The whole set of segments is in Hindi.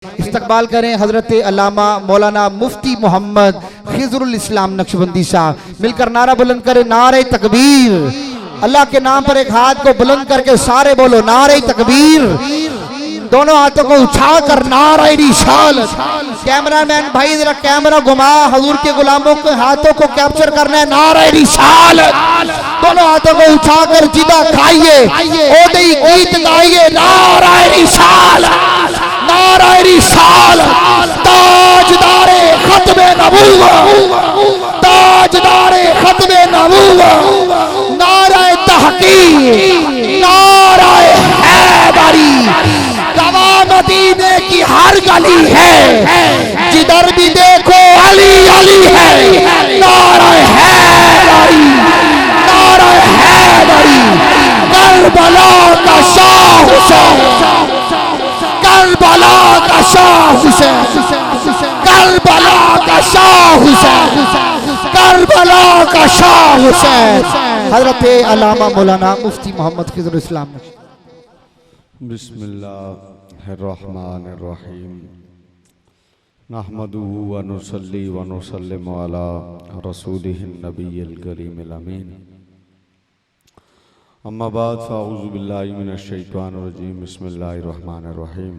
इस्तकबाल करें हजरत अल्लामा मौलाना मुफ्ती मोहम्मद खिजरुल इस्लाम नक्शबंदी साहब। मिलकर नारा बुलंद करें, नारे तकबीर। अल्लाह के नाम पर एक हाथ को बुलंद करके सारे बोलो नारे तकबीर। दोनों हाथों को उठाकर नारे रिसालत। कैमरामैन भाई जरा कैमरा घुमा, हजूर के गुलामों के हाथों को कैप्चर करना है। नारे रिसालत। दोनों हाथों को उठाकर जिदा खाइए, ओदे गीत गाइए। नारे रिसालत, नारे रिसालत। ताजदारे खत्मे नबूवत, ताजदारे खत्मे नबूवत। नारे तहकीक, नारे हैदरी। गवाह मदीने की हर गली है, जिधर भी देखो अली अली है। नारे हैदरी, नारे हैदरी। करबला का शाह हुसैन, करबला का शाह हुसैन, करबला का शाह हुसैन, करबला का शाह हुसैन। हजरत अल्लामा मौलाना मुफ्ती मोहम्मद खिजरुल इस्लाम। बिस्मिल्लाहिर्रहमानिर्रहीम। नहमदुहु व नुसल्ली व नुसल्लिमु अला रसूलिहिन नबिय्यिल करीमिल अमीन। अम्मा बाद फ़अऊज़ु बिल्लाहि मिनश शैतानिर रजीम। बिस्मिल्लाहिर्रहमानिर्रहीम।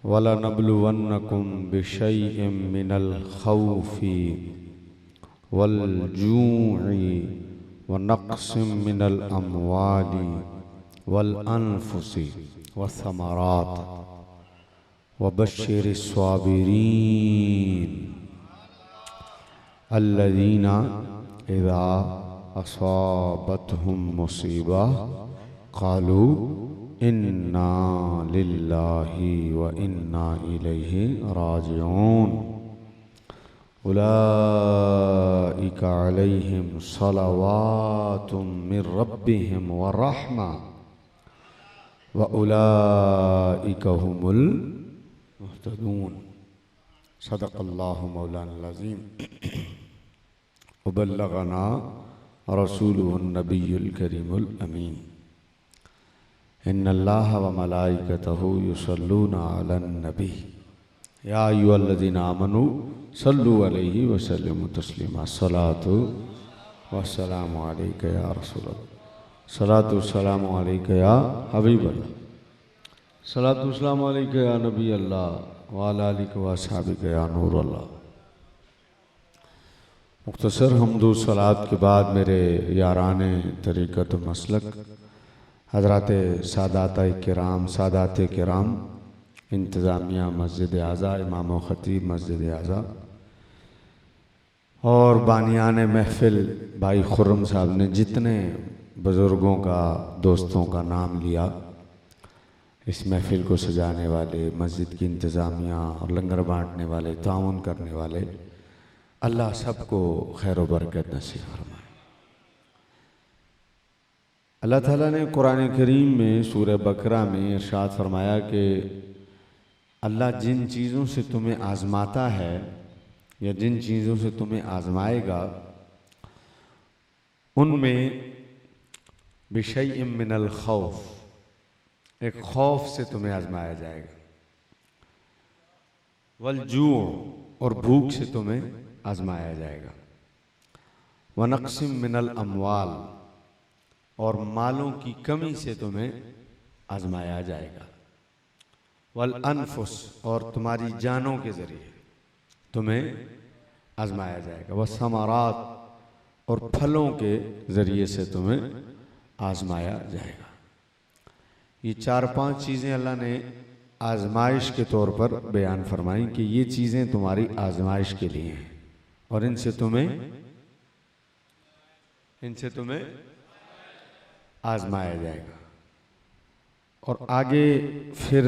वलनब्लुवन्नकुम बिशैइम मिनल खौफि वल जू'i व नक़्सिम मिनल अम्वालि वल अनफुसि वस्समरात वबश्शिरिस स्वाबिरीन अल्लज़ीना इज़ा असाबतहुम मुसीबा क़ालू इन्ना लिल्लाहि व इन्ना इलैहि राजिऊन। उलाइका अलैहिम सलवातुम मिर रब्बिहिम व रहमा व उलाइका हुमुल मुहतदून। सदक़ल्लाहु मौलाना अज़ीम व बल्लगना रसूलुहुन नबियुल करीमुल अमीन। इन्नल्लाह व मलाइकतहु युसल्लूना अलन नबी या अय्युहल्लज़ीना आमनू सल्लु अलैहि व सल्लिमु तस्लीमा। अस्सलातु वस्सलामु अलैका या रसूलल्लाह, सलातु वस्सलामु अलैका या हबीबल्लाह, सलातु वस्सलामु अलैका या नबी अल्लाह व अला आलिका व अस्हाबिका या नूर अल्लाह। मुख्तसर हम्दो सलात के बाद मेरे याराने तरीक़त मसलक हज़रात सादात किराम, सादात किराम, इंतज़ामिया मस्जिद आज़ा, इमाम व ख़तीब मस्जिद आज़ा और बानियान महफ़िल भाई खुर्रम साहब ने जितने बुज़ुर्गों का, दोस्तों का नाम लिया, इस महफ़िल को सजाने वाले, मस्जिद की इंतज़ामिया और लंगर बाँटने वाले, ताउन करने वाले, अल्लाह सबको खैर व बरकत नसीब फरमाए। अल्लाह ताला ने कुरान करीम में सूरह बकरा में इरशाद फरमाया कि अल्लाह जिन चीज़ों से तुम्हें आज़माता है या जिन चीज़ों से तुम्हें आज़माएगा उनमें बिशैइम मिनल खौफ, एक खौफ से तुम्हें आज़माया जाएगा, वल जू' और भूख से तुम्हें आज़माया जाएगा, व नक़्सिम मिनल अम्वाल और मालों की कमी से तुम्हें आज़माया जाएगा, वल अनफुस और तुम्हारी जानों के ज़रिए तुम्हें आज़माया जाएगा, वह समारात और फलों के ज़रिए से तुम्हें आज़माया जाएगा। ये 4-5 चीज़ें अल्लाह ने आज़माइश के तौर पर बयान फरमाई कि ये चीज़ें तुम्हारी आज़माइश के लिए हैं और इनसे तुम्हें आज़माया जाएगा। और आगे फिर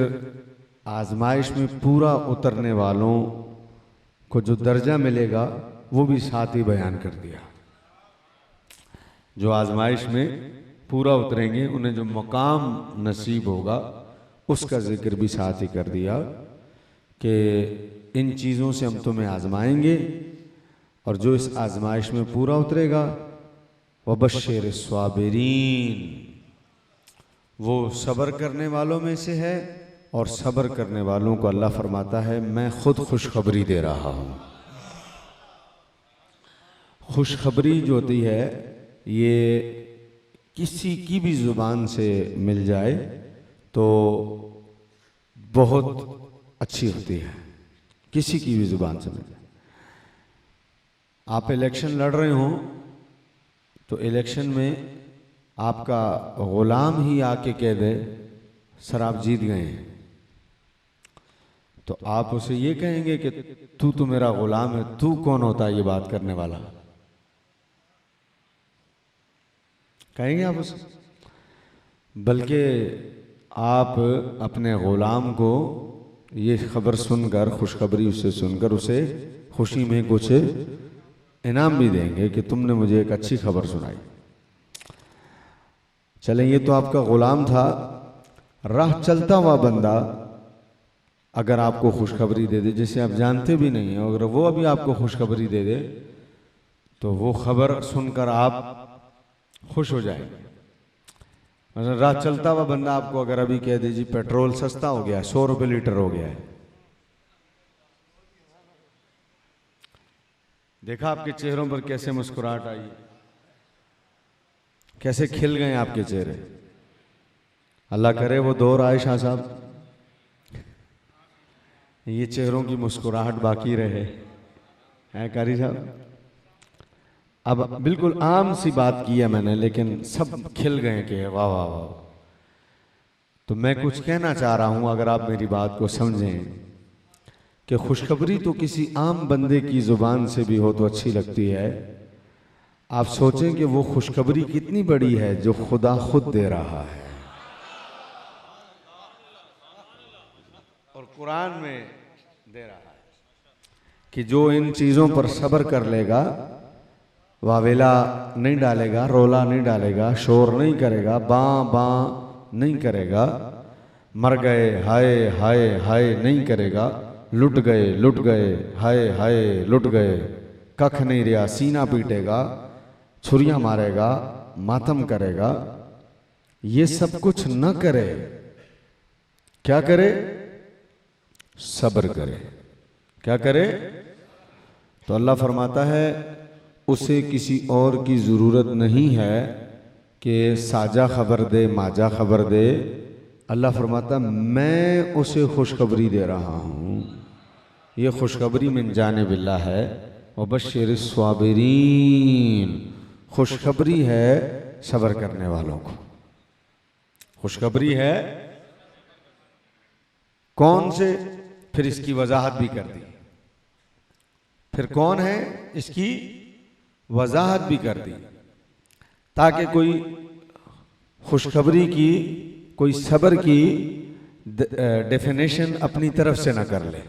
आज़माइश में पूरा उतरने वालों को जो दर्जा मिलेगा वो भी साथ ही बयान कर दिया। जो आज़माइश में पूरा उतरेंगे उन्हें जो मकाम नसीब होगा उसका जिक्र भी साथ ही कर दिया कि इन चीज़ों से हम तुम्हें आज़माएंगे और जो इस आज़माइश में पूरा उतरेगा वबश्शिरिस स्वाबिरीन, वो सब्र करने वालों में से है और सब्र करने वालों को अल्लाह फरमाता है मैं खुद खुशखबरी दे रहा हूं। खुशखबरी जो होती है ये किसी की भी जुबान से मिल जाए तो बहुत अच्छी होती है, किसी की भी जुबान से मिल जाए। आप इलेक्शन लड़ रहे हो तो इलेक्शन में आपका गुलाम ही आके कह दे सर आप जीत गए हैं, तो आप उसे ये कहेंगे कि तू तो मेरा गुलाम है, तू कौन होता है ये बात करने वाला? कहेंगे आप उसे? बल्कि आप अपने गुलाम को ये खबर सुनकर, खुशखबरी उससे सुनकर उसे खुशी में कुछ इनाम भी देंगे कि तुमने मुझे एक अच्छी खबर सुनाई। चलें, ये तो आपका गुलाम था। राह चलता हुआ बंदा अगर आपको खुशखबरी दे दे जिसे आप जानते भी नहीं हैं, अगर वो अभी आपको खुशखबरी दे दे तो वो खबर सुनकर आप खुश हो जाएंगे। मतलब राह चलता हुआ बंदा आपको अगर अभी कह दे जी पेट्रोल सस्ता हो गया है, 100 रुपये लीटर हो गया है, देखा आपके चेहरों पर कैसे मुस्कुराहट आई, कैसे खिल गए आपके चेहरे। अल्लाह करे वो दौर आए शाह साहब, ये चेहरों की मुस्कुराहट बाकी रहे, है कारी साहब। अब बिल्कुल आम सी बात की है मैंने, लेकिन सब खिल गए कि वाह वाह वाह। तो मैं कुछ कहना चाह रहा हूं, अगर आप मेरी बात को समझें कि खुशखबरी तो किसी आम बंदे की जुबान से भी हो तो अच्छी लगती है। आप सोचें कि वो खुशखबरी कितनी बड़ी है जो खुदा खुद दे रहा है। और कुरान में दे रहा है कि जो इन चीजों पर सब्र कर लेगा, वावेला नहीं डालेगा, रोला नहीं डालेगा, शोर नहीं करेगा, बां बां नहीं करेगा, मर गए हाय हाय हाय नहीं करेगा, लुट गए हाय हाय लुट गए, कख नहीं रहा, सीना पीटेगा, छुरियां मारेगा, मातम करेगा, ये सब कुछ न करे, क्या करे? सब्र करे। क्या करे? तो अल्लाह फरमाता है उसे किसी और की जरूरत नहीं है कि साजा खबर दे, माजा खबर दे। अल्लाह फरमाता मैं उसे खुशखबरी दे रहा हूं। ये खुशखबरी मिन जानिबिल्लाह है। व बश्शिर स्वाबिरीन, खुशखबरी है सब्र करने वालों को। खुशखबरी है कौन से? फिर इसकी वजाहत भी कर दी। फिर कौन है इसकी वजाहत भी कर दी, ताकि कोई खुशखबरी की, कोई सब्र की डेफिनेशन अपनी तरफ से ना कर ले।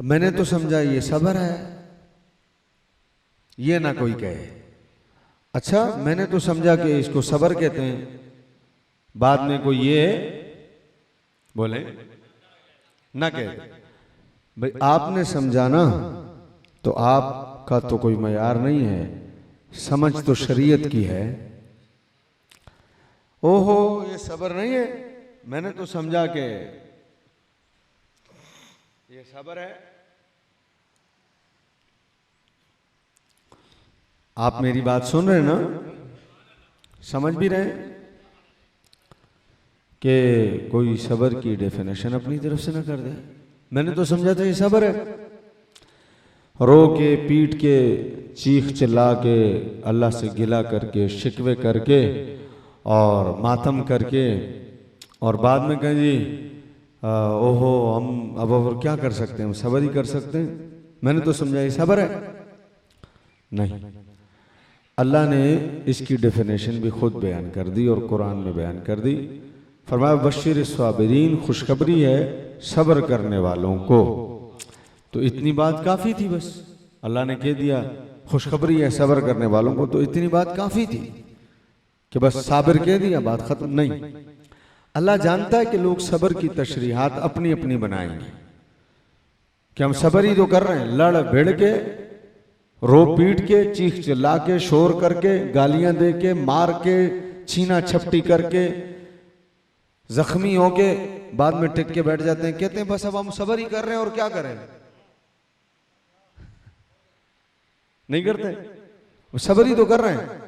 मैंने तो समझा ये सब्र है, ये ना कोई कहे अच्छा मैंने तो समझा कि इसको सब्र कहते हैं, बाद में कोई ये बोले ना कहे। भाई आपने समझा ना, तो आपका तो कोई मयार नहीं है, समझ तो शरीयत की है। ओहो ये सब्र नहीं है, मैंने तो समझा कि ये सब्र है। आप मेरी बात सुन रहे हैं ना, समझ भी रहे हैं कि कोई सब्र की डेफिनेशन अपनी तरफ से ना कर दे। मैंने तो समझा था ये सब्र है, रो के, पीट के, चीख चिल्ला के, अल्लाह से गिला करके, शिकवे करके और मातम करके, और बाद में कहें जी ओहो हम अब और क्या कर सकते हैं, हम सब्र ही कर सकते हैं। मैंने तो समझा ये सब्र है। नहीं, अल्लाह ने इसकी डेफिनेशन भी खुद बयान कर दी और कुरान में बयान कर दी। फरमाया बश्शिर स्वाबिरीन, खुशखबरी है सब्र करने वालों को। तो इतनी बात काफी थी, बस अल्लाह ने कह दिया खुशखबरी है सब्र करने वालों को, तो इतनी बात काफी थी कि बस साबिर कह दिया, बात खत्म। नहीं, अल्लाह जानता है कि लोग सब्र की तशरीहात अपनी अपनी बनाएंगे कि हम सब्र ही तो कर रहे हैं, लड़ भिड़ के, रो पीट के, चीख चिल्ला के, शोर करके, गालियां दे के, मार के, छीना छपटी करके, जख्मी होके बाद में टिक के बैठ जाते हैं, कहते हैं बस अब हम सब्र ही कर रहे हैं और क्या करें। नहीं करते, वो सब्र ही तो कर रहे हैं।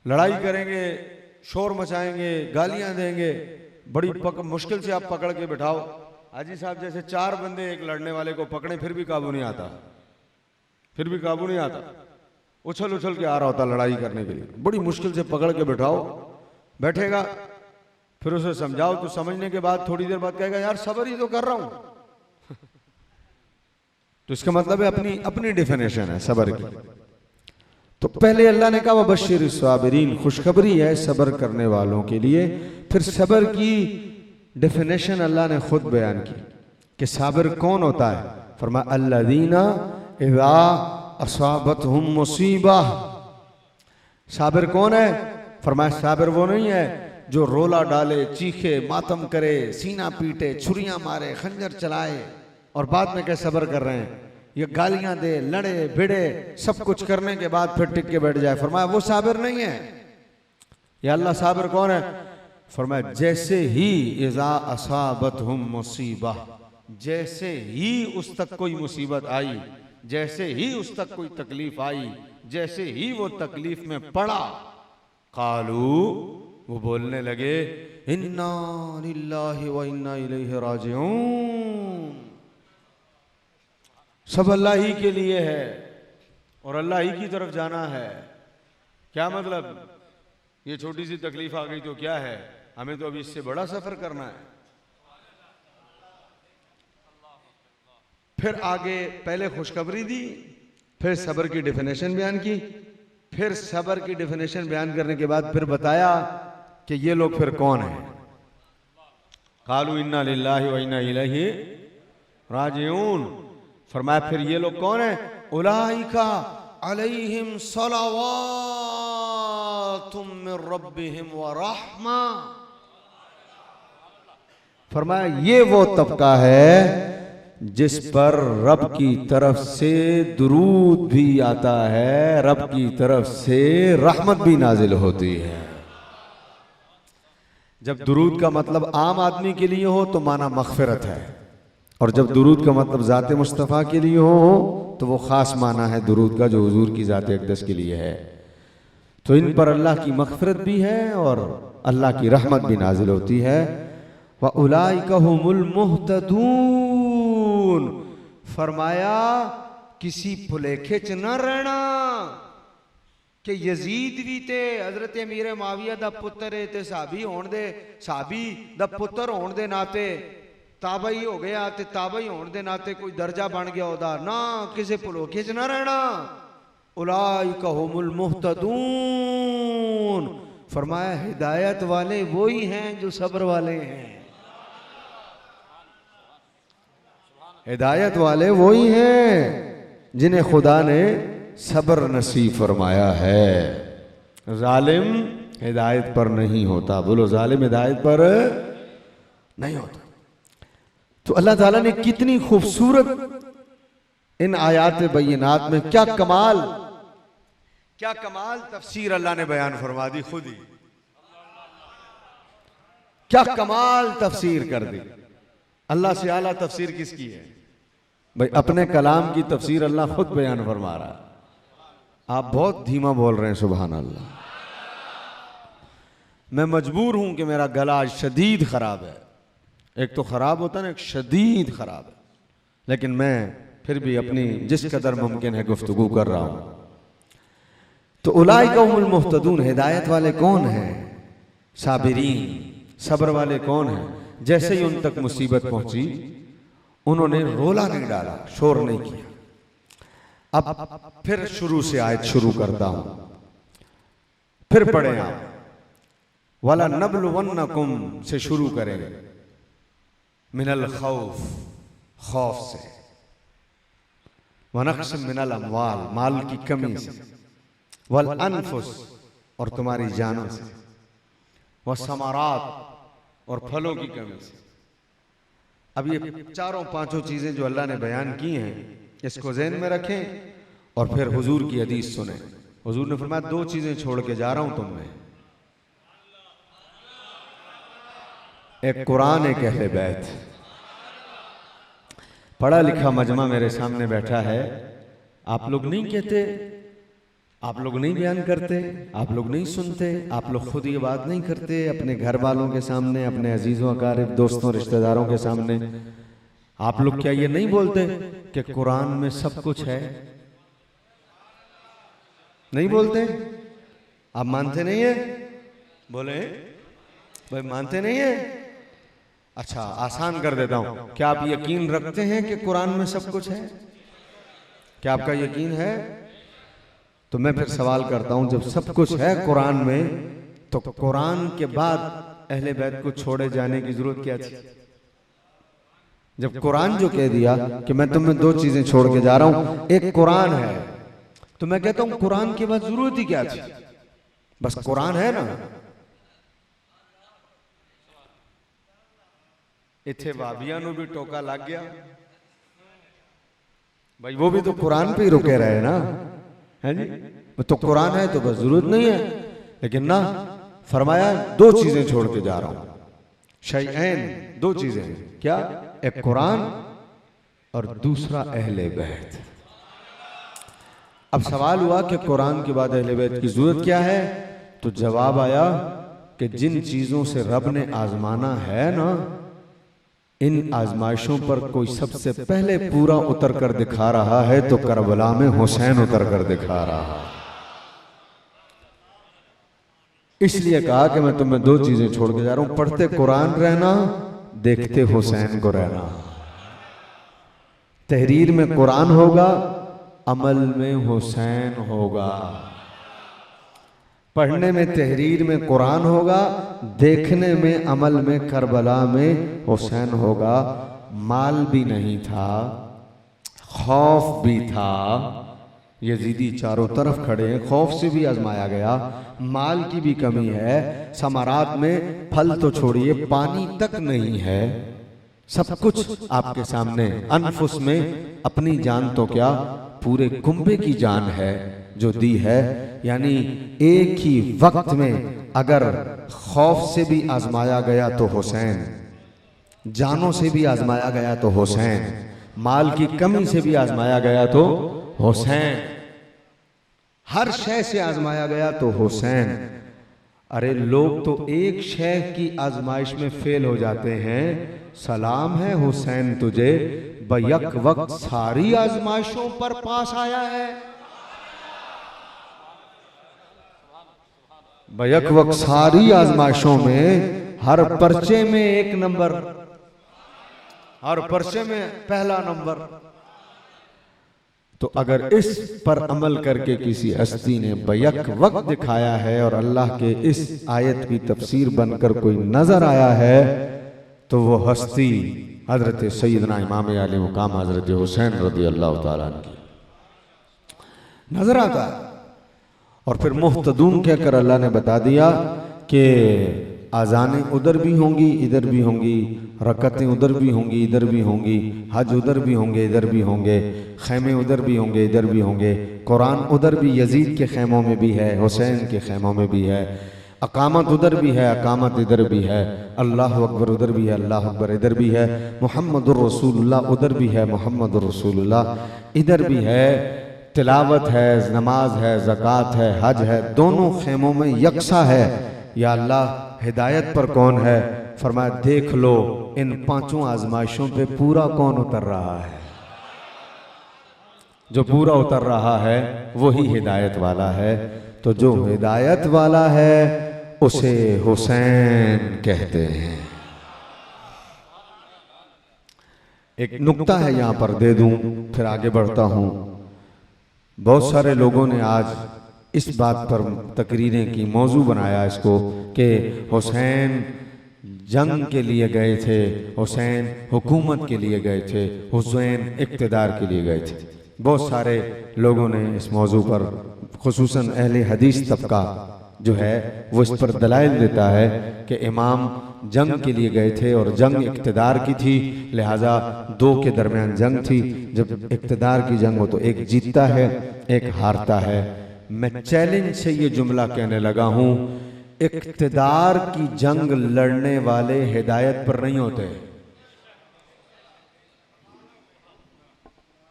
लड़ाई करेंगे, शोर मचाएंगे, गालियां देंगे, बड़ी मुश्किल से आप पकड़ के बिठाओ। हाजी साहब जैसे 4 बंदे एक लड़ने वाले को पकड़े फिर भी काबू नहीं आता, फिर भी काबू नहीं आता, उछल उछल के आ रहा होता लड़ाई करने के लिए। बड़ी मुश्किल से पकड़ के बिठाओ, बैठेगा, फिर उसे समझाओ तो समझने के बाद थोड़ी देर बाद कहेगा यार सब्र ही तो कर रहा हूं। तो इसका मतलब है अपनी अपनी डेफिनेशन है सब्र की। तो पहले अल्लाह ने कहा वबश्शिर साबिरीन, खुशखबरी है सब्र करने वालों के लिए। फिर सब्र की डेफिनेशन अल्लाह ने खुद बयान की कि साबिर कौन होता है। फरमाया अल्लज़ीना इज़ा असाबतहुम मुसीबा। साबिर कौन है? फरमाया साबिर वो नहीं है जो रोला डाले, चीखे, मातम करे, सीना पीटे, छुरियां मारे, खंजर चलाए और बाद में क्या सब्र कर रहे हैं। ये गालियां दे, लड़े भिड़े, सब कुछ करने के बाद फिर टिक के बैठ जाए। फरमाया वो साबिर नहीं है। या अल्लाह साबिर कौन है? फरमाया जैसे ही इज़ा असाबतहुम मुसीबा, जैसे ही उस तक कोई मुसीबत आई, जैसे ही उस तक कोई तकलीफ आई, जैसे ही वो तकलीफ में पड़ा, कालू, वो बोलने लगे इन्ना लिल्लाहि व इन्ना इलैहि राजिऊन। सब अल्लाह ही के लिए है और अल्लाह ही की तरफ जाना है। क्या मतलब? ये छोटी सी तकलीफ आ गई तो क्या है, हमें तो अभी इससे बड़ा सफर करना है। फिर आगे पहले खुशखबरी दी, फिर सब्र की डेफिनेशन बयान की, फिर सब्र की डेफिनेशन बयान करने के बाद फिर बताया कि ये लोग फिर कौन है। कालू इन्ना लिल्लाहि व इन्ना इलैहि राजिऊन। फरमाया फिर ये लोग कौन है? उलाइका अलैहिम सलावातुम मिर रब्बिहिम व रहमा। फरमाया ये वो तबका है जिस पर रब की तरफ से दुरूद भी आता है, रब की तरफ से रहमत भी नाजिल होती है। जब दुरूद का मतलब आम आदमी के लिए हो तो माना मग़फ़िरत है, और जब दुरूद का मतलब ज़ाते मुस्तफ़ा के लिए हो तो वो ख़ास माना है दुरूद का जो हुजूर की ज़ाते अक़दस के लिए है। तो इन पर अल्लाह की मग़फ़िरत भी है और अल्लाह की रहमत भी नाजिल होती है। व उलाइका हुमुल मुहतदून। फरमाया किसी भुलेखे च न रहना कि यजीद भी ते हजरत अमीर माविया दा पुत्र है ते साहबी होने दे, साहबी दा पुत्र होने दे नाते ताबई हो गया ते ताबई होने दे नाते कोई दर्जा बन गया ओदा ना, किसी भुलेखे च न रहना। उलाइका हुमुल मुहतदून। फरमाया हिदायत वाले वही हैं जो सब्र वाले हैं। हिदायत वाले वही हैं जिन्हें खुदा ने सब्र नसीब फरमाया है। जालिम हिदायत पर नहीं होता। बोलो जालिम हिदायत पर नहीं होता। तो अल्लाह ताला ने कितनी खूबसूरत इन आयात बैनात में क्या कमाल तफसीर अल्लाह ने बयान फरमा दी। खुद ही क्या कमाल तफसीर कर दी। अल्लाह से आला तफसीर किसकी है भाई? अपने कलाम की तफसीर अल्लाह खुद बयान फरमा रहा है। आप बहुत धीमा बोल रहे हैं, सुभान अल्लाह। मैं मजबूर हूं कि मेरा गला आज शदीद खराब है। एक तो खराब होता है ना, एक शदीद खराब है, लेकिन मैं फिर भी अपनी जिस कदर मुमकिन है गुफ्तगू कर रहा हूं। तो उलाइका हुमुल मुहतदून, हिदायत वाले कौन हैं? साबिरीन, सब्र वाले कौन हैं? जैसे ही उन तक मुसीबत पहुंची उन्होंने रोला नहीं डाला, शोर नहीं किया। अब फिर शुरू से आयत शुरू करता हूं, फिर पढ़े आप। वाला नबलुवन्नकुम से शुरू करेंगे। मिनल खौफ, खौफ से, वनक्स मिनल अमवाल, माल की कमी से, वल अनफुस, और तुम्हारी जानों से, व समारात, और फलों की कमी से। अब ये चारों पांचों चीजें जो अल्लाह ने बयान की हैं, इसको ज़हन में रखें और फिर हुजूर की हदीस सुने। हुजूर ने फरमाया 2 चीजें छोड़ के जा रहा हूं तुम में। एक कुरान, एक अहले बैत। पढ़ा लिखा मजमा मेरे सामने बैठा है। आप लोग नहीं कहते, आप लोग नहीं बयान करते, आप लोग नहीं सुनते, आप लोग खुद ये बात नहीं करते अपने घर वालों के सामने, अपने अजीजों अकारिब दोस्तों रिश्तेदारों के सामने। आप लोग क्या ये नहीं बोलते कि कुरान में सब कुछ है? नहीं बोलते? आप मानते नहीं है? बोले भाई मानते नहीं है? अच्छा, आसान कर देता हूं। क्या आप यकीन रखते हैं कि कुरान में सब कुछ है? क्या आपका यकीन है? तो मैं फिर सवाल करता हूं, जब सब कुछ है कुरान में, तो कुरान के बाद अहले बैत को छोड़े जाने की जरूरत क्या थी? जब कुरान जो कह दिया कि मैं तुम्हें दो चीजें छोड़ के जा रहा हूं, एक कुरान है, तो मैं कहता हूं कुरान के बाद जरूरत ही क्या थी? बस कुरान है ना। इथे भाभिया नु भी टोका लग गया, भाई वो भी तो कुरान पे ही रुके रहे ना, है जी? तो कुरान है तो बस जरूरत नहीं है। लेकिन ना, फरमाया दो चीजें छोड़ के जा रहा हूं, शैअन, दो चीजें। क्या? एक कुरान और दूसरा अहले बैत। अब सवाल हुआ कि कुरान के बाद अहले बैत की जरूरत क्या है? तो जवाब आया कि जिन चीजों से रब ने आजमाना है ना, इन आजमाइशों पर कोई सबसे पहले पूरा उतर कर दिखा रहा है तो करबला में हुसैन उतर कर दिखा रहा है। इसलिए कहा कि मैं तुम्हें दो चीजें छोड़ के जा रहा हूं, पढ़ते कुरान रहना, देखते हुसैन को रहना। तहरीर में कुरान होगा, अमल में हुसैन होगा। पढ़ने में तहरीर में कुरान होगा, देखने में अमल में करबला में हुसैन होगा। माल भी नहीं था, खौफ भी था। यजीदी चारों तरफ खड़े हैं, खौफ से भी आजमाया गया, माल की भी कमी है, समारात में फल तो छोड़िए पानी तक नहीं है। सब कुछ आपके सामने, अनफुस में अपनी जान तो क्या पूरे कुंबे की जान है जो दी है। यानी एक ही वक्त में अगर खौफ से भी आजमाया गया तो हुसैन, जानों से भी आजमाया गया तो हुसैन, माल की कमी से भी आजमाया गया तो हुसैन, हर शय से आजमाया गया तो हुसैन। अरे लोग तो एक शय की आजमाइश में फेल हो जाते हैं, सलाम है हुसैन तुझे, बयक वक्त सारी आजमाइशों पर पास आया है। बयक वक्त सारी आजमाइशों में, हर पर्चे में एक नंबर, हर पर्चे में पहला नंबर। तो अगर इस पर अमल करके किसी हस्ती ने बयक वक्त दिखाया है और अल्लाह के इस आयत की तफसीर बनकर कोई नजर आया है, तो वो हस्ती हजरत सैयदना इमाम आले मुकाम हजरत हुसैन रज़ी अल्लाह ताला की नजर आता है। और फिर मुहतदून कहकर अल्लाह ने बता दिया कि आज़ानें उधर भी होंगी इधर भी होंगी, रकतें उधर भी होंगी इधर भी होंगी, हज उधर भी होंगे इधर भी होंगे, खैमे उधर भी होंगे इधर भी होंगे, कुरान उधर भी यजीद के खैमों में भी है, हुसैन के खैमों में भी है, अकामत उधर भी है अकामत इधर भी है, अल्लाह अकबर उधर भी है अल्लाह अकबर इधर भी है, मुहम्मदुर रसूलुल्लाह उधर भी है मुहम्मदुर रसूलुल्लाह इधर भी है, तिलावत है, नमाज है, ज़कात है, हज है, दोनों खेमों में यकसा है। या अल्लाह हिदायत पर कौन है? फरमाया देख लो इन पांचों आजमाइशों पे पूरा कौन उतर रहा है। जो पूरा उतर रहा है वही हिदायत वाला है। तो जो हिदायत वाला है उसे हुसैन कहते हैं। एक नुक्ता है यहां पर दे दूं, फिर आगे बढ़ता हूं। बहुत सारे लोगों ने आज इस बात पर तकरीरें की, मौजू बनाया इसको कि हुसैन जंग के लिए गए थे, हुसैन हुकूमत के लिए गए थे, हुसैन इक़्तिदार के लिए गए थे। बहुत सारे लोगों ने इस मौजू पर, खुसूसन अहले हदीस तबका जो है वो इस पर दलाइल देता है कि इमाम जंग के लिए गए थे और जंग इक़्तिदार की थी, लिहाजा दो के दरमियान जंग थी। जब इक़्तिदार की जंग हो तो एक जीतता है एक हारता है। मैं चैलेंज से ये जुमला कहने लगा हूं, इक्तिदार की जंग लड़ने वाले हिदायत पर नहीं होते।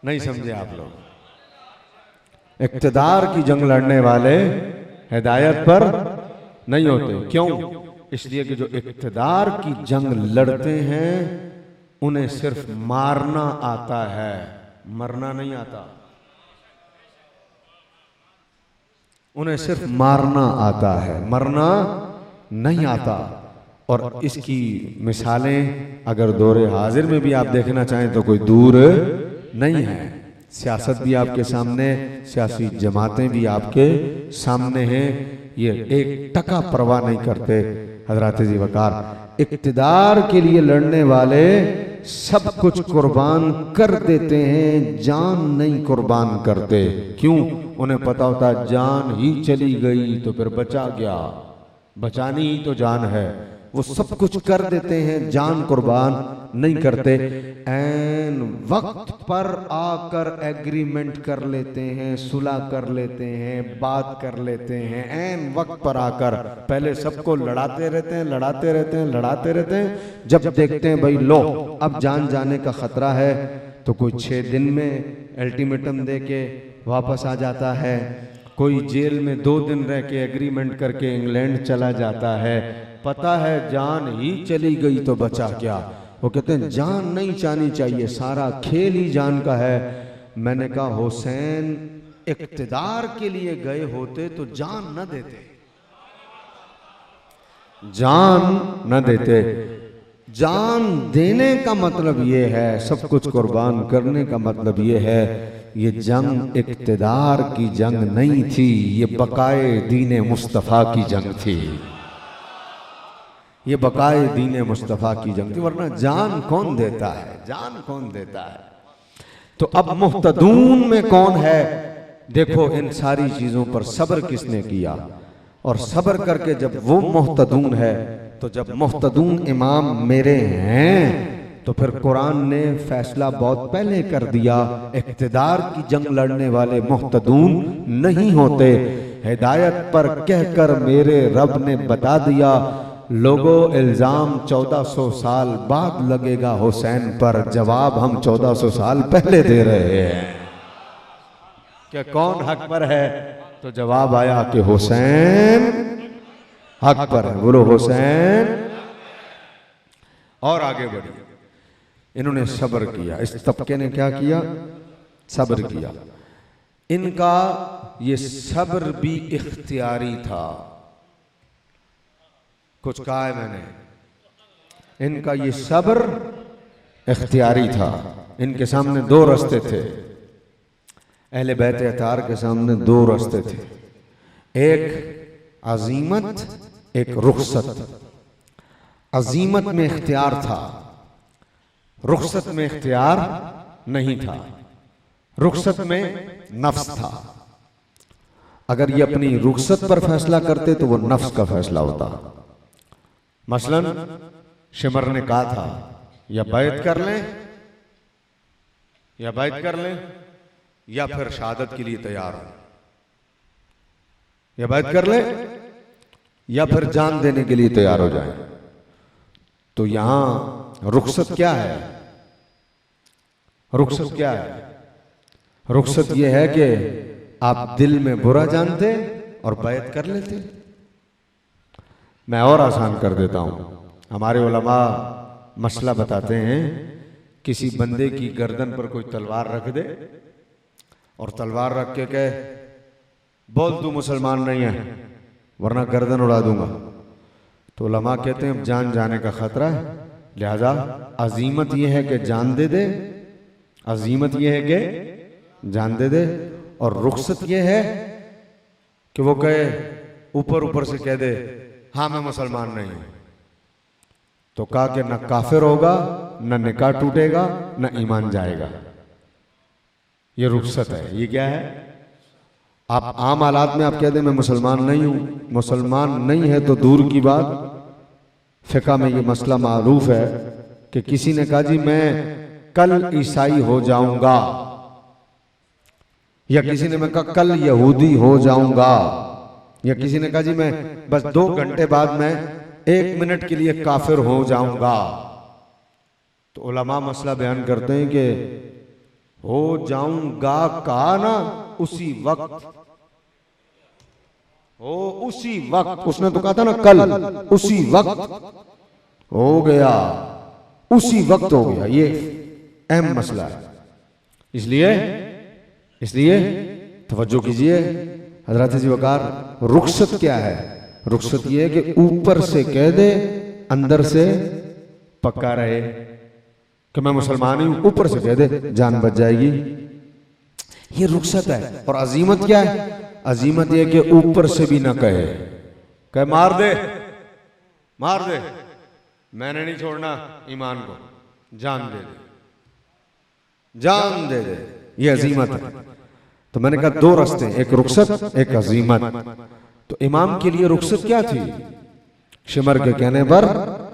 नहीं समझे आप लोग? इक्तिदार की जंग लड़ने वाले हिदायत पर नहीं होते। क्यों? इसलिए कि जो इक्तिदार की जंग लड़ते हैं उन्हें सिर्फ मारना आता है, मरना नहीं आता। उन्हें सिर्फ मारना आता है, मरना नहीं आता। और इसकी मिसालें अगर दौरे हाजिर में भी आप देखना चाहें तो कोई दूर नहीं है। सियासत भी आपके सामने, सियासी जमातें भी आपके सामने हैं। ये एक टका परवाह नहीं करते हजरात जी वकार। इक्तिदार के लिए लड़ने वाले सब कुछ कुर्बान कर देते हैं, जान नहीं कुर्बान करते। क्यों? उन्हें पता होता जान ही चली गई तो फिर बचा क्या, बचानी ही तो जान है। वो सब कुछ कर देते हैं, जान कुर्बान नहीं करते। ऐन वक्त पर आकर एग्रीमेंट कर लेते हैं, सुलह कर लेते हैं, बात कर लेते हैं। ऐन वक्त पर आकर पहले सबको लड़ाते रहते हैं, लड़ाते रहते हैं, लड़ाते रहते हैं। जब देखते हैं भाई लो अब जान जाने का खतरा है तो कोई 6 दिन में अल्टीमेटम दे के वापस आ जाता है। कोई जेल में 2 दिन रह के एग्रीमेंट करके इंग्लैंड चला जाता है। पता है जान ही चली गई तो बचा क्या। वो कहते हैं जान नहीं जानी चाहिए, सारा खेल ही जान का है। मैंने कहा हुसैन इक्तिदार के लिए गए होते तो जान न देते, जान न देते। जान देने का मतलब ये है, सब कुछ कुर्बान करने का मतलब ये है। ये जंग इक्तिदार की जंग नहीं थी, ये बकाए दीन मुस्तफ़ा की जंग थी। ये बकाए दीन मुस्तफ़ा की जंग थी। वरना जान कौन देता है, जान कौन देता है। तो अब मुहतदून में कौन है? देखो इन सारी चीजों पर सब्र किसने किया, और सब्र करके जब वो मुहतदून है, तो जब मुहतदून इमाम मेरे हैं तो फिर कुरान ने फैसला बहुत पहले कर दिया। इक्तिदार की जंग लड़ने वाले मुहतदून नहीं होते। हिदायत पर कहकर मेरे रब ने बता दिया, लोगों इल्जाम 1400 साल बाद लगेगा हुसैन पर, जवाब हम 1400 साल पहले दे रहे हैं कि कौन हक पर है। तो जवाब आया कि हुसैन हक पर है। बोलो हुसैन। और आगे बढ़िए। इन्होंने सब्र किया, इस तबके ने क्या किया? सब्र किया। इनका ये सब्र भी इख्तियारी था। कुछ कहा है मैंने, इनका ये सब्र इख्तियारी था। इनके सामने 2 रास्ते थे। अहले बैत अतार के सामने 2 रास्ते थे, एक अजीमत, एक रुखसत। अजीमत में इख्तियार था, रुखसत में इख्तियार नहीं था। रुखसत में नफ्स था। अगर ये अपनी रुखसत पर फैसला करते तो वो नफ्स का फैसला होता। मसलन शिमर ने कहा था या बैत कर लें, या बैत कर लें, या फिर शहादत के लिए तैयार हो। या बैत कर लें या फिर जान देने के लिए तैयार हो जाए। तो यहां रुखसत क्या है? रुखसत क्या है? रुखसत यह है कि आप दिल में बुरा जानते और बैत कर लेते। मैं और आसान कर देता हूं। हमारे उलमा मसला बताते हैं, किसी बंदे की गर्दन पर कोई तलवार रख दे और तलवार रख के कहे बोल तू मुसलमान नहीं है वरना गर्दन उड़ा दूंगा। तो उलमा कहते हैं जान जाने का खतरा है, लिहाजा अजीमत यह है कि जान दे दे, अजीमत यह है कि जान दे दे। और रुखसत यह है कि वो कहे ऊपर ऊपर से कह दे हाँ मैं मुसलमान नहीं हूं। तो कहा कि न काफिर होगा, न निकाह टूटेगा, न ईमान जाएगा। ये रुखसत है। ये क्या है? आप आम हालात में आप कह दें मैं मुसलमान नहीं हूं, मुसलमान नहीं है तो दूर की बात। फिका में ये मसला मारूफ है कि किसी ने कहा जी मैं कल ईसाई हो जाऊंगा, या किसी ने मैं कहा कल यहूदी हो जाऊंगा, या किसी ने कहा जी मैं बस 2 घंटे बाद मैं 1 मिनट के लिए काफिर हो जाऊंगा, तो उलमा मसला बयान करते हैं कि हो जाऊंगा कहा ना उसी वक्त, हो उसी वक्त, उसने तो कहा था ना कल, उसी वक्त हो गया, उसी वक्त हो गया। ये अहम मसला है। इसलिए तवज्जो कीजिए हजरत जी वकार, रुखसत क्या है? रुखसत ये है कि ऊपर से कह दे, अंदर से पक्का रहे कि मैं मुसलमान हूं, ऊपर से कह दे जान बच जाएगी। ये रुखसत है। और अजीमत क्या है? अजीमत ये कि ऊपर से भी ना कहे मार दे, मैंने नहीं छोड़ना ईमान को, जान दे दे, ये अजीमत है। तो मैंने कहा 2 रास्ते, एक रुखसत, एक अजीमत। तो इमाम के लिए रुखसत क्या थी? शिमर के कहने पर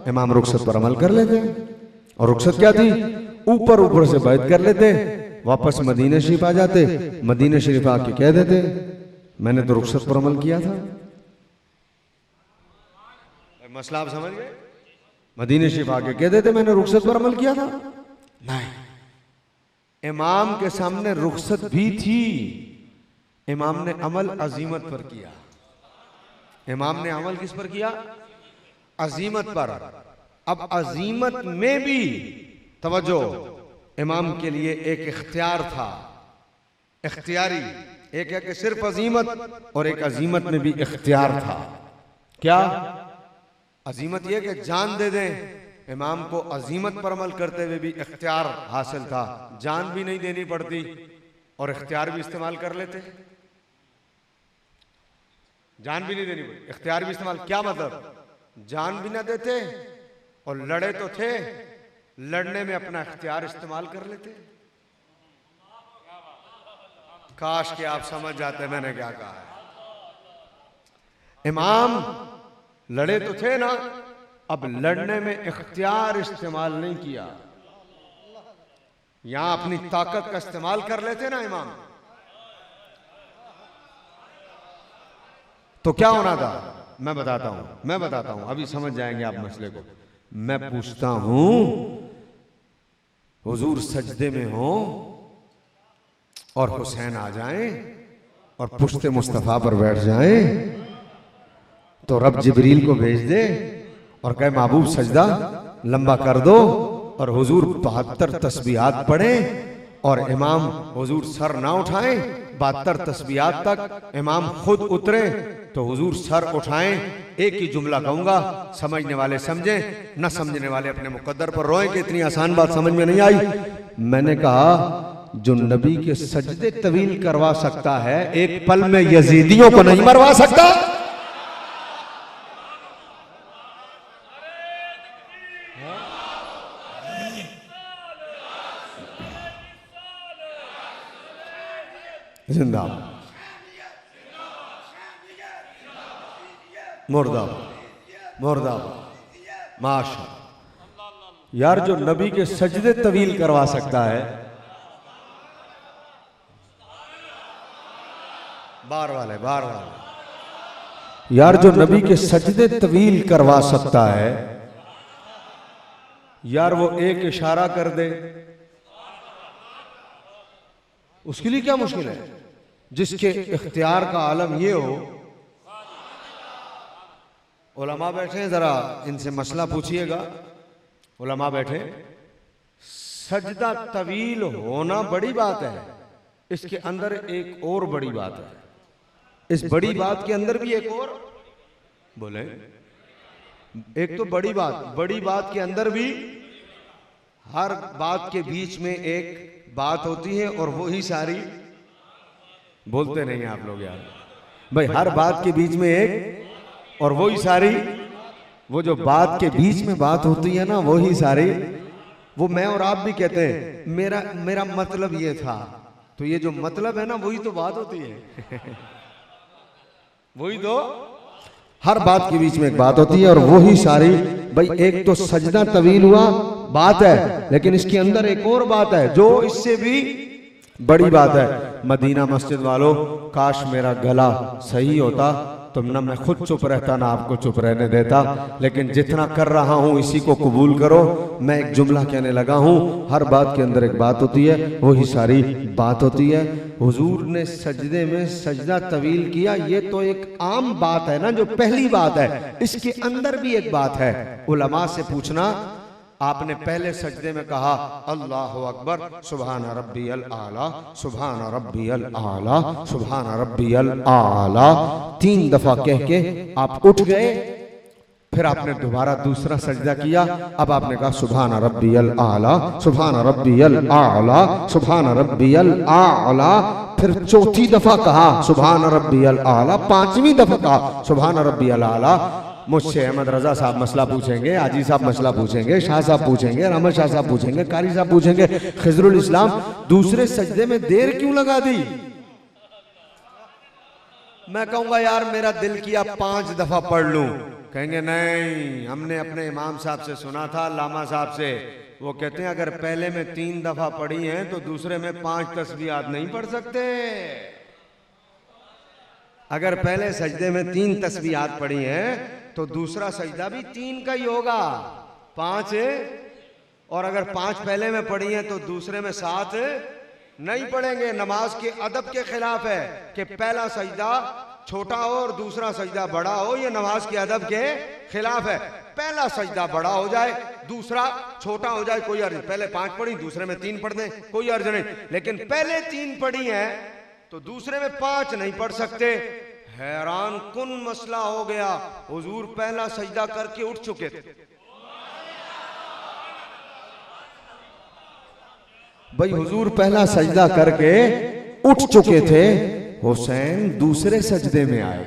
इमाम रुखसत पर अमल कर लेते। और रुखसत क्या थी? ऊपर से बैत कर लेते, वापस मदीना शरीफ आ जाते, मदीना शरीफ आके कह देते मैंने तो रुखसत पर अमल किया था। मसला आप समझ गए? मदीना शरीफ आके कह देते मैंने रुखसत पर अमल किया था। नहीं, इमाम के सामने रुखसत भी थी, इमाम ने अमल अजीमत पर किया। इमाम ने अमल किस पर किया? अजीमत पर। अब अजीमत में भी तवज्जो, इमाम के लिए एक इख्तियार था, इख्तियारी। एक है कि सिर्फ अजीमत, और एक अजीमत में भी इख्तियार था। क्या अजीमत यह कि जान दे दें, इमाम को अजीमत पर अमल करते हुए भी इख्तियार हासिल था, जान भी नहीं देनी पड़ती और इख्तियार भी इस्तेमाल कर लेते। जान भी नहीं देनी पड़ती, इख्तियार भी इस्तेमाल। क्या मतलब? जान भी ना देते और लड़े तो थे, लड़ने में अपना इख्तियार इस्तेमाल कर लेते। काश कि आप समझ जाते मैंने क्या कहा है। इमाम लड़े तो थे ना, अब लड़ने में इख्तियार इस्तेमाल नहीं किया, यहां अपनी ताकत का इस्तेमाल कर लेते ना इमाम, तो क्या होना था? मैं बताता हूं, अभी समझ जाएंगे आप मसले को। मैं पूछता हूं, हुजूर सजदे में हो और हुसैन आ जाएं और पुश्ते मुस्तफा पर बैठ जाएं, तो रब जिब्रील को भेज दे और कहे महबूब सजदा लंबा कर दो, और हुजूर 72 तस्बीहात पढ़े और इमाम हुजूर सर ना उठाएं 72 तस्बीहात तक, इमाम खुद उतरे तो हुजूर सर उठाएं। एक ही जुमला कहूंगा, समझने वाले समझें, न समझने वाले अपने मुकद्दर पर रोएं कि इतनी आसान बात समझ में नहीं आई। मैंने कहा जो नबी के सजदे तवील करवा सकता है, एक पल में यजीदियों को नहीं मरवा सकता। जिंदा मुर्दा माशा। यार जो नबी के सजदे तवील करवा सकता है, बार वाले यार जो नबी के सजदे तवील करवा सकता है, यार वो एक इशारा कर दे, उसके लिए क्या मुश्किल है? जिसके इख्तियार का आलम ये हो। उलमा बैठे हैं, जरा इनसे मसला पूछिएगा। उलमा बैठे, सजदा तवील होना बड़ी बात है, इसके अंदर एक और बड़ी बात है। इस बड़ी बात के अंदर भी एक और बोले, एक तो बड़ी बात के अंदर भी, हर बात के बीच में एक बात होती है और वो ही सारी, बोलते नहीं आप लोग यार भाई, हर बात के बीच में एक और वो ही सारी, वो जो बात के बीच में बात होती है ना, वो ही सारी, वो मैं और आप भी कहते हैं मेरा मतलब ये था, तो ये जो मतलब है ना वही तो बात होती है। वही तो, हर बात के बीच में एक बात होती है और वो ही सारी। भाई एक तो सजदा तवील हुआ बात है, लेकिन इसके अंदर एक और बात है जो इससे भी बड़ी बात है। मदीना मस्जिद वालों, काश मेरा गला सही होता तो ना मैं खुद चुप रहता ना आपको चुप रहने देता, लेकिन जितना कर रहा हूं इसी को कबूल करो। मैं एक जुमला कहने लगा हूं, हर बात के अंदर एक बात होती है, वही सारी बात होती है। हुजूर ने सजदे में सजदा तवील किया, ये तो एक आम बात है ना, जो पहली बात है। इसके अंदर भी एक बात है, उलमा से पूछना, आपने पहले सजदे में कहा अल्लाहु अकबर सुभान रब्बियल आला, सुभान रब्बियल आला, सुभान रब्बियल आला 3 दफा कह के आप उठ गए। फिर आपने दोबारा दूसरा सजदा किया, अब आपने कहा सुभान रब्बियल आला, सुभान रब्बियल आला, सुभान रब्बियल आला। फिर चौथी दफा कहा सुभान रब्बियल आला, 5वीं दफा कहा सुभान रब्बियल आला। मुझसे अहमद रजा साहब मसला पूछेंगे, आजी साहब मसला पूछेंगे, शाह साहब पूछेंगे, रहमत शाह साहब पूछेंगे, कारी साहब पूछेंगे, खिजरुल इस्लाम दूसरे सजदे में देर क्यों लगा दी? मैं कहूंगा यार मेरा दिल किया 5 दफा पढ़ लूं। कहेंगे नहीं, हमने अपने इमाम साहब से सुना था, लामा साहब से, वो कहते हैं अगर पहले में 3 दफा पढ़ी हैं तो दूसरे में 5 तस्बीहात नहीं पढ़ सकते। अगर पहले सजदे में 3 तस्बीहात पढ़ी हैं तो दूसरा सजदा भी 3 का ही होगा, 5 है। और अगर 5 पहले में पढ़ी हैं तो दूसरे में 7 नहीं पढ़ेंगे। नमाज के अदब के खिलाफ है कि पहला सजदा छोटा हो और दूसरा सजदा बड़ा हो, ये नमाज के अदब के खिलाफ है। पहला सजदा बड़ा हो जाए, दूसरा छोटा हो जाए, कोई अर्ज। पहले 5 पढ़ी, दूसरे में 3 पढ़ दें, कोई अर्ज नहीं। लेकिन पहले 3 पढ़ी हैं तो दूसरे में 5 नहीं पढ़ सकते। हैरान कुन मसला हो गया, हुजूर पहला सजदा करके उठ चुके थे। भाई हुजूर पहला सजदा करके उठ चुके थे, हुसैन दूसरे सजदे में आए।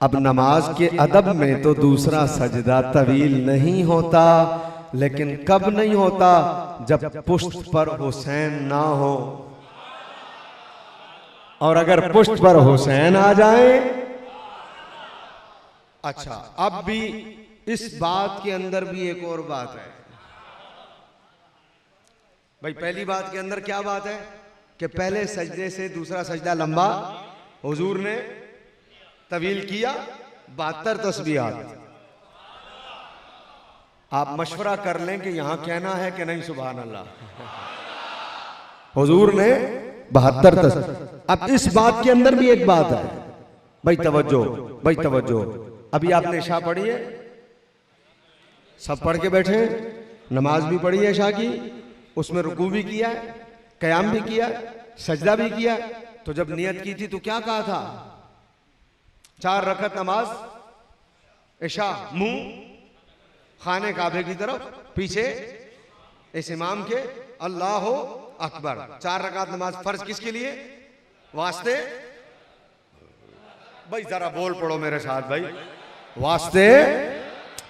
अब नमाज के अदब में तो दूसरा सजदा तवील नहीं होता, लेकिन कब नहीं होता? जब पुश्त पर हुसैन ना हो। और अगर पुश्त पर हुसैन आ जाए, अच्छा अब भी इस बात के अंदर भी एक और बात है। भाई पहली बात के अंदर क्या बात है कि पहले सजदे से दूसरा सजदा लंबा हुजूर ने तवील किया, 72 तस्बीहात। आप मशवरा कर लें कि यहां कहना है कि नहीं सुभान अल्लाह। हुजूर ने 72 तस्बीहात। अब इस बात के अंदर भी एक बात है, भाई तवज्जो, भाई तवज्जो। अभी आपने इशा पढ़ी है, सब पढ़ के बैठे, नमाज भी पढ़ी है इशा की, उसमें रुकू भी किया है, कयाम भी किया, सजदा भी किया। तो जब नियत की थी तो क्या कहा था? 4 रकत नमाज इशा, मुंह खाने काबे की तरफ, पीछे इस इमाम के अल्लाह अकबर। 4 रकात नमाज फर्ज किसके लिए? वास्ते, भाई जरा बोल पड़ो मेरे साथ भाई, वास्ते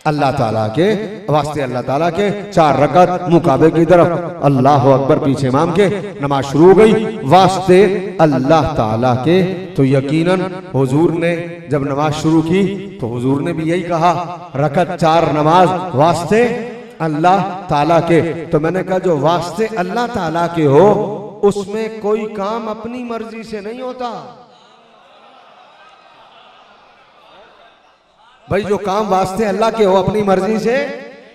अल्लाह ताला के, वास्ते अल्लाह ताला के 4 रकात मुकाबे की तरफ, अल्लाह अकबर पीछे इमाम के, नमाज शुरू हो गई वास्ते अल्लाह ताला के। तो यकीनन हुजूर ने जब नमाज शुरू की तो हुजूर ने भी यही कहा, रकत 4 नमाज वास्ते अल्लाह ताला के। तो मैंने कहा जो वास्ते अल्लाह ताला के हो उसमें कोई काम अपनी मर्जी से नहीं होता। भाई जो काम वास्ते अल्लाह के हो अपनी मर्जी से,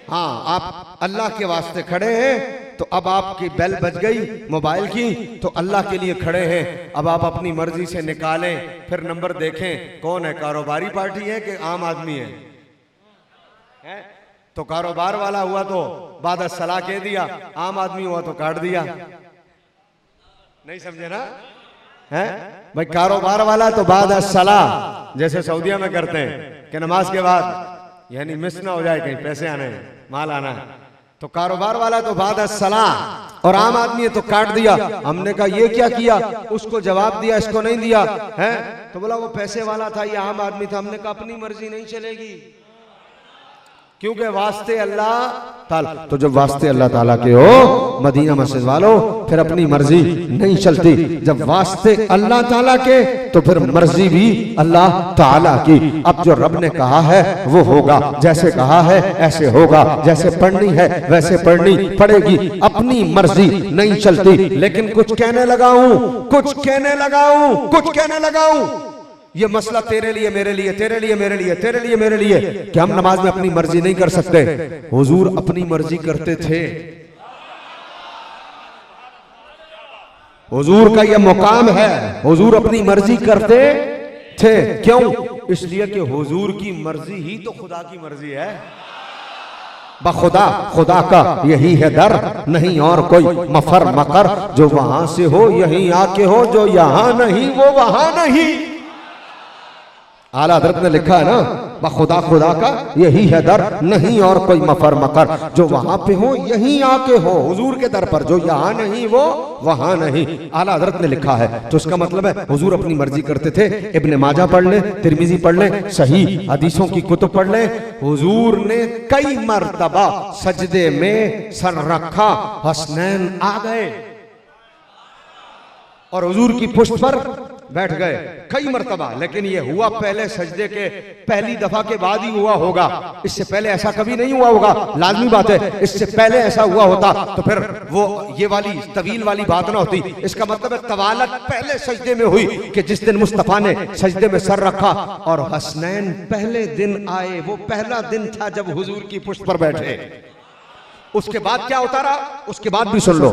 हाँ आप अल्लाह के वास्ते खड़े हैं तो अब आपकी बेल बज गई मोबाइल की, तो अल्लाह के लिए खड़े हैं। अब आप अपनी मर्जी से निकालें, फिर नंबर देखें कौन है, कारोबारी पार्टी है कि आम आदमी है? तो कारोबार वाला हुआ तो बाद सलाह कह दिया, आम आदमी हुआ तो काट दिया। नहीं समझे ना? है भाई कारोबार वाला तो बाद सलाह, जैसे सऊदिया में करते हैं कि नमाज के बाद यानी मिस ना हो जाए, कहीं पैसे आने माल आना है। तो कारोबार वाला तो बाद सलाह, और आम आदमी तो काट दिया। हमने कहा ये क्या किया? उसको जवाब दिया, इसको नहीं दिया है। तो बोला वो पैसे वाला था, ये आम आदमी था। हमने कहा अपनी मर्जी नहीं चलेगी। क्योंकि वास्ते अल्लाह ताला। तो जब वास्ते अल्लाह ताला के हो मदीना मस्जिद वालों, फिर अपनी मर्जी नहीं चलती। जब वास्ते अल्लाह ताला के तो फिर मर्जी भी अल्लाह ताला की। अब जो रब ने कहा है वो होगा, जैसे कहा है ऐसे होगा, जैसे पढ़नी है वैसे पढ़नी पड़ेगी। अपनी मर्जी नहीं चलती। लेकिन कुछ कहने लगाऊं, कुछ कहने लगाऊं, कुछ कहने लगाऊं, ये मसला तेरे लिए मेरे लिए, तेरे लिए मेरे लिए, तेरे लिए मेरे लिए, कि हम नमाज में अपनी मर्जी नहीं कर सकते। हुजूर अपनी मर्जी करते थे। हुजूर का ये मुकाम है, हुजूर अपनी मर्जी करते थे। क्यों? इसलिए कि हुजूर की मर्जी ही तो खुदा की मर्जी है। बखुदा खुदा का यही है दर, नहीं और कोई मफर मकर। जो वहां से हो यहीं आके हो, जो यहां नहीं वो वहां नहीं। आला हज़रत ने लिखा है ना, बखुदा खुदा का यही है दर, नहीं और कोई मफर मकर। जो वहां पे हो यहीं आके हो, हुजूर के दर पर। जो यहां नहीं वो वहां नहीं। आला हज़रत ने लिखा है। तो इसका मतलब है हुजूर अपनी मर्जी करते थे। इब्ने माजा पढ़ ले, तिरमिजी पढ़ ले, सही हदीसों की कुतुब पढ़ ले। हुजूर ने कई मर्तबा सजदे में सर रखा, हसनैन आ गए और हुजूर की पुष्ट पर बैठ गए कई मर्तबा। लेकिन ये हुआ पहले सजदे के पहली दफा के बाद ही हुआ होगा। इससे पहले ऐसा कभी नहीं हुआ होगा। लाजमी बात है, इससे पहले ऐसा हुआ होता तो फिर वो ये वाली तवील वाली बात ना होती। इसका मतलब है तवालत पहले सजदे में हुई कि जिस दिन मुस्तफा ने सजदे में सर रखा और हसनैन पहले दिन आए। वो पहला दिन था जब हुजूर की पुष्ट पर बैठे। उसके बाद क्या होता रहा, उसके बाद भी सुन लो।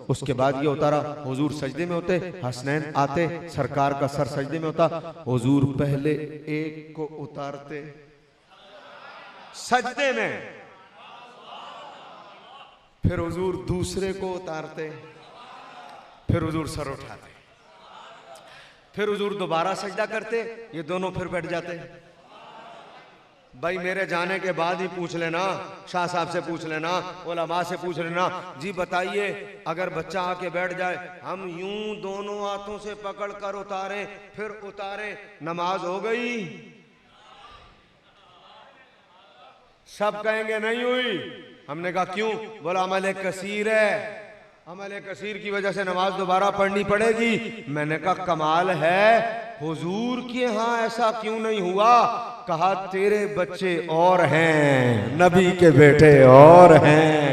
उसके बाद ये होता रहा, हुजूर सजदे में होते, हसनैन आते, सरकार का सर सजदे में होता। हुजूर पहले एक को उतारते सजदे में, फिर हुजूर दूसरे को उतारते, फिर हुजूर सर उठाते, फिर हुजूर दोबारा सजदा करते। ये दोनों फिर बैठ जाते। भाई मेरे जाने के बाद ही पूछ लेना, शाह साहब से पूछ लेना, उलमा से पूछ लेना, जी बताइए अगर बच्चा आके बैठ जाए, हम यूं दोनों हाथों से पकड़ कर उतारें फिर उतारें, नमाज हो गई? सब कहेंगे नहीं हुई। हमने कहा क्यों? बोला अमल कसीर है, अमल कसीर की वजह से नमाज दोबारा पढ़नी पड़ेगी। मैंने कहा कमाल है, हुजूर के यहाँ ऐसा क्यों नहीं हुआ? कहा तेरे बच्चे और हैं, नबी के बेटे और हैं,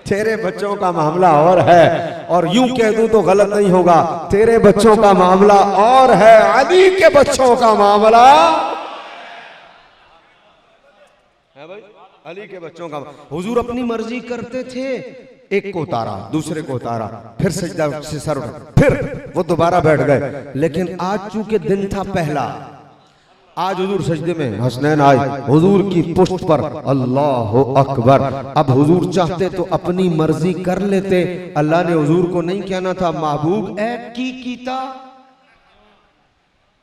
तेरे बच्चों का मामला और है। और यूं कह दूं तो गलत नहीं होगा, तेरे बच्चों का मामला और है, अली के बच्चों का मामला है। भाई अली के बच्चों का हुजूर अपनी मर्जी करते थे। एक को उतारा, दूसरे को उतारा, फिर सजदा से सर उठा, फिर वो दोबारा बैठ गए। लेकिन आज चूंकि दिन था पहला, आज हुजूर सजदे में हसनैन आए, हुजूर की पुष्ट पर अल्लाह अकबर। अब हुजूर चाहते तो अपनी मर्जी कर लेते। अल्लाह ने हुजूर को नहीं कहना था महबूब ए की कीता।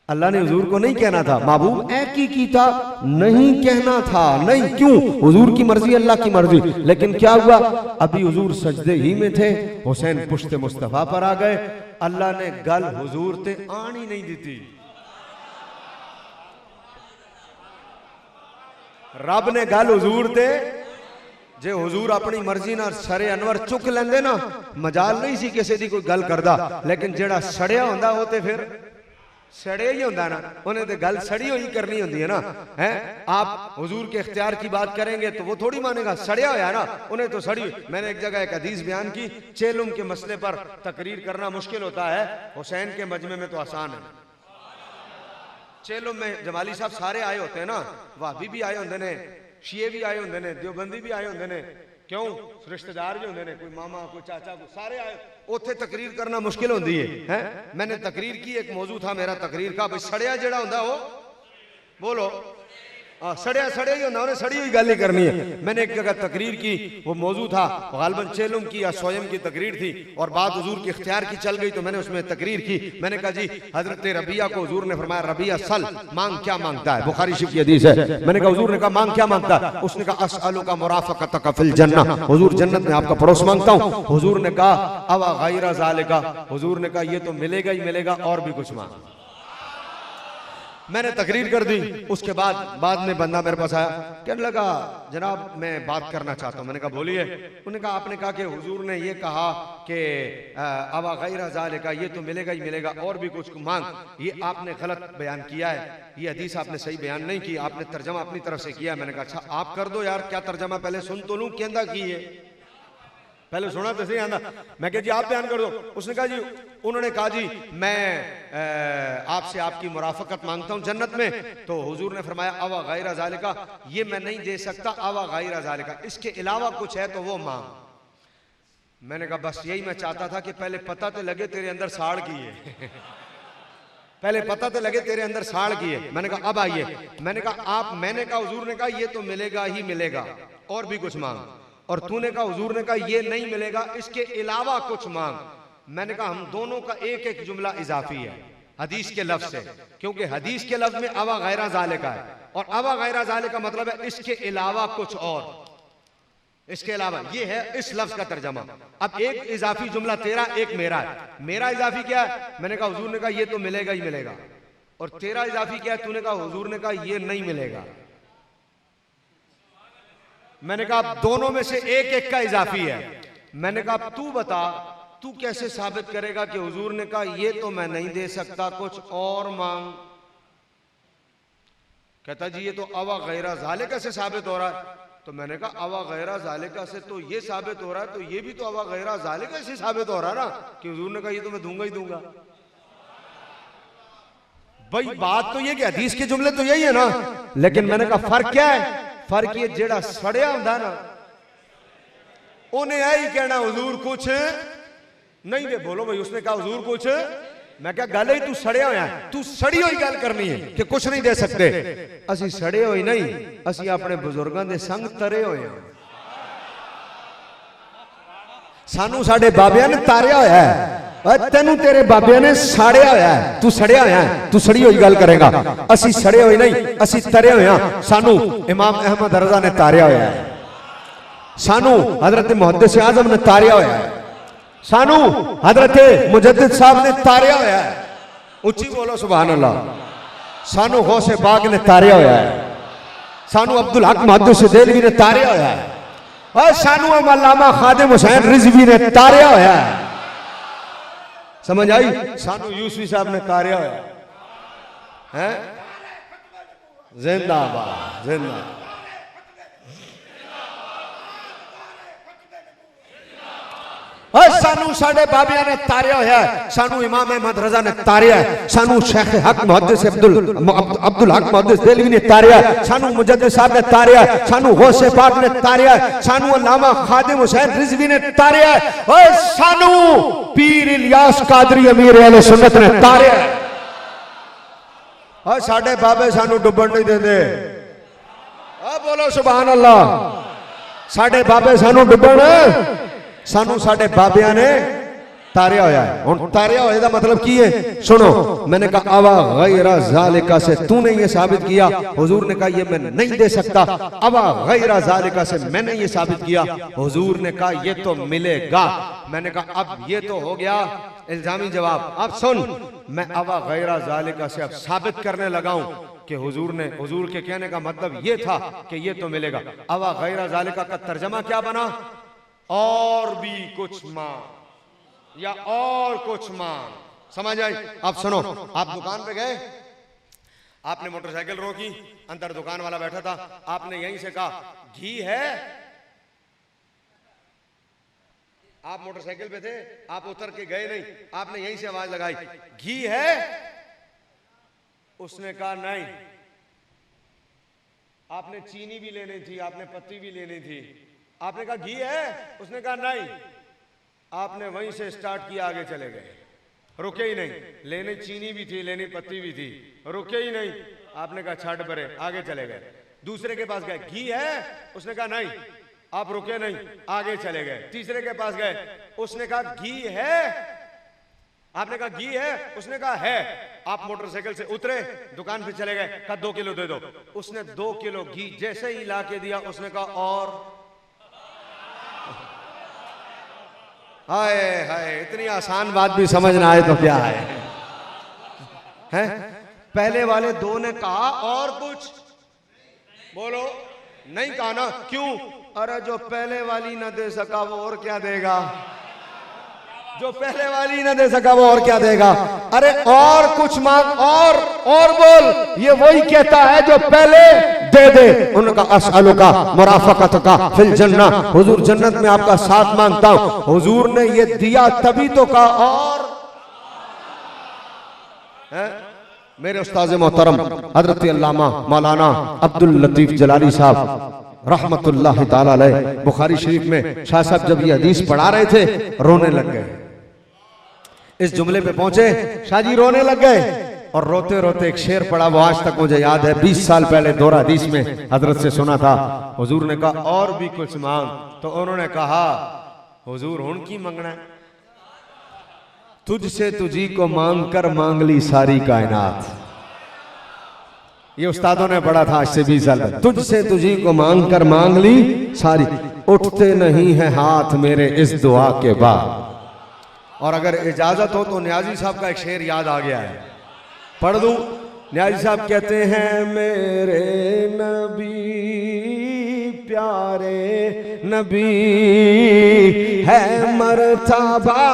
अल्लाह ने हुजूर को नहीं कहना था महबूब ए की कीता, नहीं कहना था। नहीं, क्यों? हुजूर की मर्जी, अल्लाह की मर्जी। लेकिन क्या हुआ? अभी हुजूर सजदे ही में थे, हुसैन पुष्ट मुस्तफा पर आ गए। अल्लाह ने गल हुजूर ते आन ही नहीं दी थी। रब ने गल हुजूर ते, जे हुजूर अपनी मर्जी ना सरे अनवर चुक लेंदे ना, मजाल नहीं सी किसी दी कोई गल करदा। लेकिन जेड़ा सड़िया होंदा वो ते फिर सड़े ही होंदा ना, उन्हें तो गल सड़ी हुई करनी होती है ना। है आप हुजूर के इख्तियार की बात करेंगे तो वो थोड़ी मानेगा, सड़िया होया ना, उन्हें तो सड़ी। मैंने एक जगह एक हदीस बयान की, चेलुम के मसले पर तकरीर करना मुश्किल होता है, हुसैन के मजमे में तो आसान है। चेलुम में जमाली साहब सारे आए होते हैं ना, वाबी भी आए होंगे ने, शिये भी आए होंगे ने, देवबंदी भी आए होंगे ने। क्यों? रिश्तेदार भी होंगे ने, कोई मामा कोई चाचा कोई सारे आए। उथे तकरीर करना मुश्किल होती है। मैंने तकरीर की, एक मौजू था मेरा तकरीर का, भाई सड़िया जड़ा होंदा वो बोलो सड़िया सड़िया ही होंदा, उन्हें सड़ी हुई गल ही करनी है। मैंने एक जगह तकरीर की, वो मौजू था गालबन चेलुम की या सोयम की तकरीर थी, और बात हुजूर के इख्तियार की चल गई तो मैंने उसमें तकरीर की। मैंने कहा जी हजरत रबिया को हुजूर ने फरमाया, रबिया सल मांग क्या मांगता है? बुखारी शरीफ की हदीस है। मैंने कहा हुजूर ने कहा मांग क्या मांगता है? उसने कहा अस्अलुका मुराफकतका फिल जन्नह, हुजूर जन्नत में आपका पड़ोस मांगता हूं। हुजूर ने कहा अवा गैरा ज़ालिका, हुजूर ने कहा ये तो मिलेगा ही मिलेगा, और भी कुछ मांग। मैंने तकरीर कर दी। उसके बाद में बंदा मेरे पास आया, कहने लगा जनाब मैं बात करना चाहता हूँ। मैंने कहा बोलिए। उन्होंने कहा आपने कहा कि हुजूर ने ये कहा कि अवा गैर ज़ालिका, ये तो मिलेगा ही मिलेगा और भी कुछ मांग, ये आपने गलत बयान किया है, ये हदीस आपने सही बयान नहीं की, आपने तर्जमा अपनी तरफ से किया है। मैंने कहा अच्छा आप कर दो यार, क्या तर्जमा पहले सुन तो लूँ कहता की है, पहले सुना तो सही आंदा। मैं कहा जी आप बयान कर दो। उसने कहा जी, उन्होंने कहा जी मैं आपसे आपकी मुराफकत मांगता हूं जन्नत में। तो हुजूर ने फरमाया अवा गैर ज़ालिका, ये मैं नहीं दे सकता, अवा गैर ज़ालिका, इसके अलावा कुछ है तो वो मांग। मैंने कहा बस यही मैं चाहता था कि पहले पता तो लगे तेरे अंदर साड़ की है पहले पता तो लगे तेरे अंदर साड़ की है। मैंने कहा अब आइए। मैंने कहा हुजूर ने कहा ये तो मिलेगा ही मिलेगा और भी कुछ मांग, और तूने कहा हुजूर ने कहा ये नहीं मिलेगा, इसके अलावा कुछ मांग। मैंने कहा हम दोनों का एक एक जुमला इजाफी है हदीस के लफ्ज से, क्योंकि हदीस के लफ्ज में अवा गैर ज़ालिका है और अवा गैर ज़ालिका मतलब है इसके अलावा कुछ और, इसके अलावा, ये है इस लफ्ज का तर्जमा। अब एक इजाफी जुमला तेरा, एक मेरा है। मेरा इजाफी क्या है? मैंने कहा हुजूर ने कहा ये तो मिलेगा ही मिलेगा, और तेरा इजाफी क्या है? तूने कहा हुजूर ने कहा ये नहीं मिलेगा। मैंने कहा दोनों में से एक एक का इजाफी है। मैंने कहा तू बता, तू कैसे साबित करेगा कि हुजूर ने कहा ये तो मैं नहीं दे सकता, कुछ और मांग। कहता जी ये तो अवा गैर ज़ालिका से साबित हो रहा है। तो मैंने कहा अवा गैर ज़ालिका से तो ये साबित हो रहा है, तो ये भी तो अवा गैर ज़ालिका से साबित हो रहा है ना कि हुजूर ने कहा ये तो मैं दूंगा ही दूंगा। भाई बात तो ये कि हदीस के जुमले तो यही है ना, लेकिन मैंने कहा फर्क क्या है? फर्क ये जेड़ा सड़िया होंदा ना उन्हें यही कहना हुजूर कुछ नहीं दे। बोलो भाई, उसने कहा हुजूर कुछ, मैं क्या गल है तू सड़िया होया, तू सड़ी हुई गल करनी है कि कुछ नहीं दे सकते। असी सड़े हुए नहीं, असी अपने बुजुर्गों के संग तरे होए, सानू साडे बाबिया ने तारिया होया है, तेनू तेरे बाबिया ने साड़िया होया है, तू सड़िया होया है, तू सड़ी हुई गल करेगा। असी सड़े हुए नहीं, असी तरे होया। सानू इमाम अहमद रजा ने तारिया होया है, सानू हजरत मुहद्दिस आजम ने तारिया होया है, सानू हजरत मुजद्दिद साहब ने तारिया होया है। उच्ची बोलो सुभान अल्लाह। सानू गौसे पाक ने तारिया होया है, सानू अब्दुल हक मुहद्दिस देलवी ने तारिया होया है, और सानू अल्लामा खादिम हुसैन रिजवी ने तारिया होया है। समझ आई? सानू यूसुफी साहब ने तारिया होया है। जिंदाबाद जिंदाबाद। सानू साडे बाबिया ने तारिया होया है, सानू इमाम अहमद रजा ने तारिया है, सानू शेख हक मुहद्दिस अब्दुल हक मुहद्दिस देलवी ने तारिया है, सानू मुजद्दिद साहब ने तारिया है, सानू गौसे पाक ने तारिया है, सानू अल्लामा खादिम हुसैन रिजवी ने तारिया है, और सानू पीर इलियास कादरी अमीर अहले सुन्नत ने तारिया है। और साडे बाबे सानू डुबण नहीं देंदे। बोलो सुभान अल्लाह। साडे बाबे सानू डुबण, सानू साडे बाबिया ने तारिया होया है। हुण तारिया होए दा मतलब की है? सुनो, मैंने कहा अवा गैर ज़ालिका से तूने ये साबित किया, हुजूर ने कहा ये मैं नहीं दे सकता। अवा गैर ज़ालिका से मैंने ये साबित किया, हुजूर ने कहा ये तो मिलेगा। मैंने कहा अब ये तो हो गया इल्जामी जवाब। अब सुन, मैं अवा गैर ज़ालिका से अब साबित करने लगा हूं कि हुजूर के कहने का मतलब ये था कि ये तो मिलेगा। अवा गैर ज़ालिका का तर्जमा क्या बना? और भी कुछ मांग या और कुछ मांग। समझ आई? अब सुनो, आप दुकान पे गए, आपने मोटरसाइकिल रोकी, अंदर दुकान वाला बैठा था, आपने यहीं से कहा घी है। आप मोटरसाइकिल पे थे, आप उतर के गए नहीं, आपने यहीं से आवाज लगाई घी है। उसने कहा नहीं। आपने चीनी भी लेनी थी, आपने पत्ती भी लेनी थी, आपने कहा घी है। उसने कहा नहीं। आपने वहीं से स्टार्ट किया, आगे चले गए, रुके ही नहीं। लेनी चीनी भी थी, लेनी पत्ती भी थी, रुके ही नहीं। आपने कहा छाट परे, आगे चले गए। दूसरे के पास गए, घी है। उसने कहा नहीं। आप रुके नहीं, आगे चले गए। तीसरे के पास गए, उसने कहा घी है। आपने कहा घी है। उसने कहा है। आप मोटरसाइकिल से उतरे, दुकान पे चले गए, कहा 2 किलो दे दो। उसने 2 किलो घी जैसे ही ला के दिया, उसने कहा और। हाय हाय, इतनी आसान बात भी समझ ना आए तो क्या है? पहले वाले दो ने कहा और कुछ बोलो, नहीं कहा ना, क्यों? अरे जो पहले वाली ना दे सका वो और क्या देगा, जो पहले वाली ना दे सका वो और क्या देगा। अरे और कुछ मांग, और बोल। ये वही कहता है जो पहले दे दे। उनका असअलु का मुराफकत का फिल जन्ना, हुजूर जन्नत में आपका साथ मांगता हूं। हुजूर ने ये दिया तभी तो कहा और है? मेरे उस्ताद मोहतरम हजरत अल्लामा मौलाना अब्दुल लतीफ जलाली साहब रहमतुल्लाह ताला अलैह बुखारी शरीफ में शाह साहब जब ये हदीस पढ़ा रहे थे रोने लग गए। इस जुमले पे पहुंचे शाह जी रोने लग गए और रोते रोते एक शेर पढ़ा, वो आज तक मुझे याद है। 20 साल पहले दोहरा हदीस में हजरत से सुना था। हुजूर ने कहा और भी कुछ मांग, तो उन्होंने कहा हुजूर हुन की मांगना है? तुझसे तुझी को मांग कर मांग ली सारी कायनात। ये उस्तादों ने पढ़ा था आज से 20 साल पहले। तुझसे तुझी को मांग कर मांग ली सारी, उठते नहीं है हाथ मेरे इस दुआ के बाद। और अगर इजाजत हो तो न्याजी साहब का एक शेर याद आ गया है, पढ़ दूं। न्याजी साहब कहते हैं मेरे नबी प्यारे नबी है मर्तबा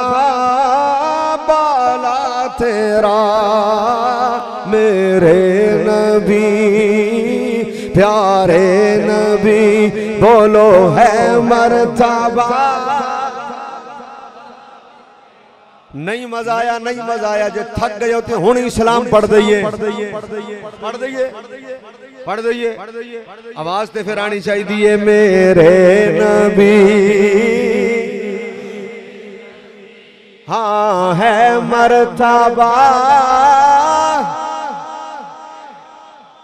बाला तेरा, मेरे नबी प्यारे नबी बोलो है मर्तबा। नहीं मजा आया, नहीं मजा आया। जो थक गए होते हुण इस्लाम पढ़ दइए, पढ़ दइए। आवाज ते फिर आनी चाहिए मेरे नबी हाँ है मर्तबा।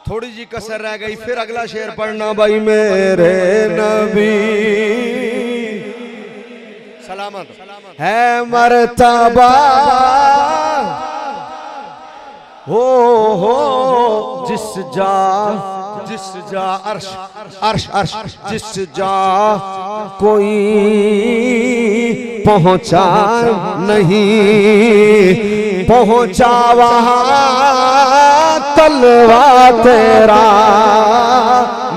थोड़ी जी कसर रह गई, फिर अगला शेर पढ़ना भाई। मेरे नबी सलामत है मर्तबा हो जिस जा अर्श अर्श अर्श जिस जा कोई पहुंचा नहीं, पहुंचा वहां तलवा तेरा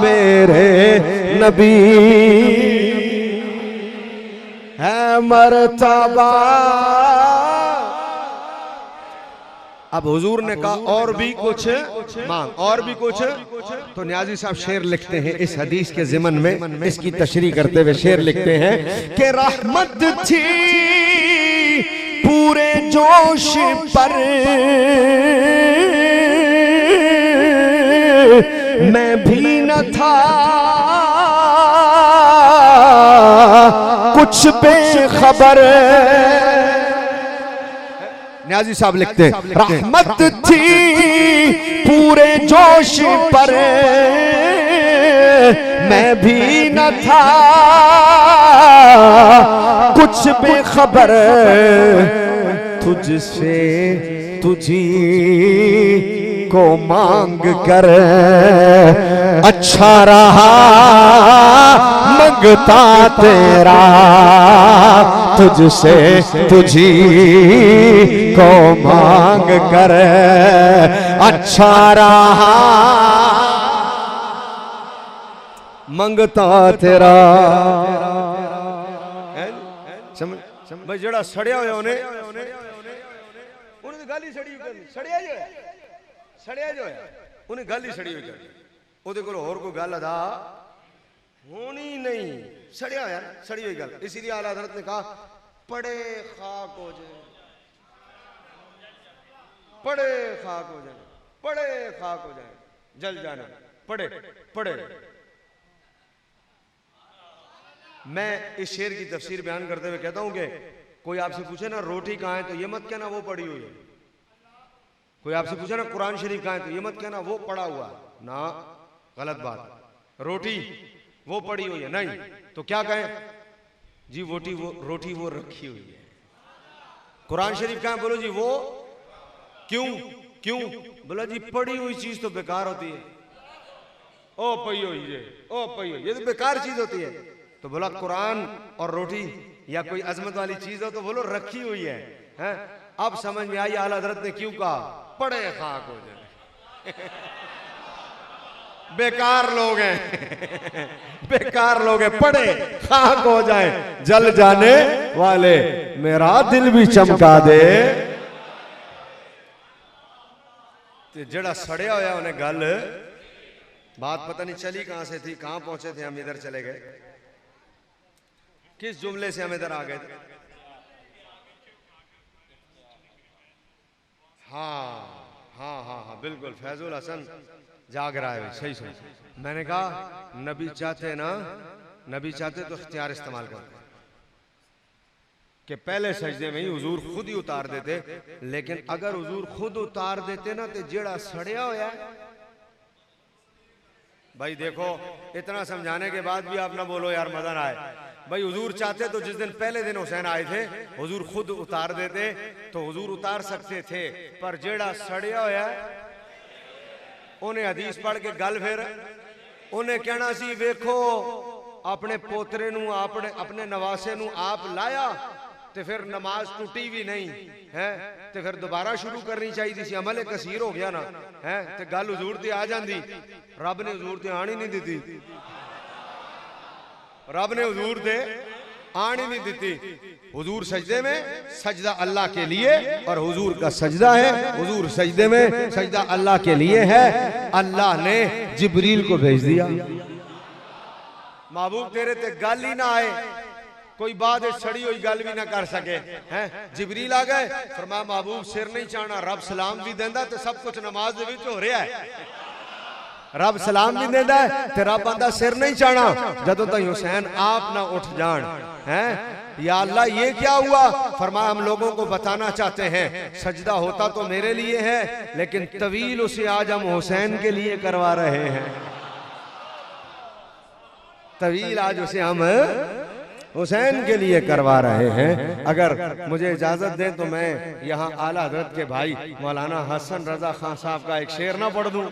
मेरे नबी है मर्तबा। अब हुजूर ने कहा और भी कुछ मांग, और भी कुछ। तो न्याजी साहब शेर लिखते हैं इस हदीस के ज़िमन में, इसकी तशरीह करते हुए शेर लिखते हैं कि रहमत थी पूरे जोश पर मैं भी न था कुछ बेखबर। न्याजी साहब लिखते हैं रहमत थी पूरे जोश पर मैं भी न था कुछ बेखबर। तुझसे तुझी को मांग कर अच्छा रहा मंगता तेरा, तुझसे तुझी को मांग कर अच्छा रहा मंगता तेरा। समझ भाई जड़ा सड़िया होया उन्हें गल ही सड़ी सड़िया जो है, सड़िया जो है उन्हें गल ही सड़ी हुई कर ओदे कोल होर कोई गल अदा होनी नहीं, सड़िया होया सड़ी हुई गल। इसीलिए आला हज़रत ने कहा पड़े खाक हो जाए, पड़े खाक हो जाए, पड़े खाक हो जाए, जल जाना, पड़े पड़े। मैं इस शेर की तफसीर बयान करते हुए कहता हूं कि कोई आपसे पूछे ना रोटी कहाँ है तो ये मत कहना वो पड़ी हुई है। कोई आपसे पूछे ना कुरान शरीफ कहाँ है तो ये मत कहना वो पड़ा हुआ ना, गलत बात। रोटी वो पड़ी हुई है नहीं तो क्या कहें जी रोटी वो रखी हुई है। कुरान शरीफ कहाँ है बोलो जी वो क्यों क्यों बोला जी पड़ी हुई चीज तो बेकार होती है। ओ पई हुई है, ओ पई हुई ये तो बेकार चीज होती है। तो बोला कुरान और रोटी या कोई अजमत वाली चीज हो तो बोलो रखी हुई है, हैं? अब समझ में आई आला हज़रत ने क्यों कहा पड़े खाक हो जाए। बेकार लोग हैं, बेकार लोग हैं, पड़े खाक हो जाए जल जाने वाले, मेरा दिल भी चमका दे। ते जड़ा सड़िया होया उन्हें गल बात पता नहीं चली कहां से थी, कहां पहुंचे थे हम, इधर चले गए, किस जुमले से हम इधर आ गए थे। हाँ हाँ हाँ हाँ बिल्कुल, फैजुल हसन जाग रहा है, सही सही। मैंने कहा नबी चाहते ना, नबी चाहते तो इख्तियार इस्तेमाल करते कि पहले सजदे में ही हुजूर खुद ही उतार देते, लेकिन अगर हुजूर खुद उतार देते ना तो जेड़ा सड़िया होया। भाई देखो इतना समझाने के बाद भी आप ना बोलो यार मजा ना आए। भाई हुजूर चाहते तो जिस दिन पहले दिन हुसैन आए थे हुजूर खुद उतार देते तो हुजूर उतार सकते थे, पर जेड़ा सड़िया होया उन्हें हदीस पढ़ के गल, फिर उन्हें कहना सी वेखो अपने पोतरे नू अपने अपने नवासे नू आप लाया तो फिर नमाज टूटी भी नहीं है, तो फिर दोबारा शुरू करनी चाहिए थी, अमल कसीर हो गया ना है, तो गल हुजूर ते आ जाती, रब ने हुजूर ते आनी नहीं दी, रब ने हुजूर ते आन ही नहीं दी। हुजूर सजदे में, सजदा अल्लाह के लिए, और हुजूर का सजदा है, हुजूर सजदे में सजदा अल्लाह के लिए है। अल्लाह ने जिब्रील को भेज दिया, महबूब तेरे ते गल ही ना आए, कोई बात सड़ी हुई गल भी ना कर सके हैं, जिब्रील आ गए, फरमाया महबूब सिर नहीं चाहना, रब सलाम भी देंदा तो सब कुछ नमाज दे विच हो रहा है, रब सलाम भी देंदा है ते रब आंदा सिर नहीं चाहना जदों तक हुसैन आप ना उठ जान हैं। या अल्लाह ये क्या हुआ, फरमाया हम लोगों को बताना चाहते हैं सजदा होता तो मेरे लिए है, लेकिन तवील उसे आज हम हुसैन के लिए करवा रहे हैं, तवील आज उसे हम हुसैन के लिए करवा रहे हैं। अगर मुझे इजाजत दें तो मैं यहाँ आला हजरत के भाई मौलाना हसन रजा खान साहब का एक शेर ना पढ़ दूं,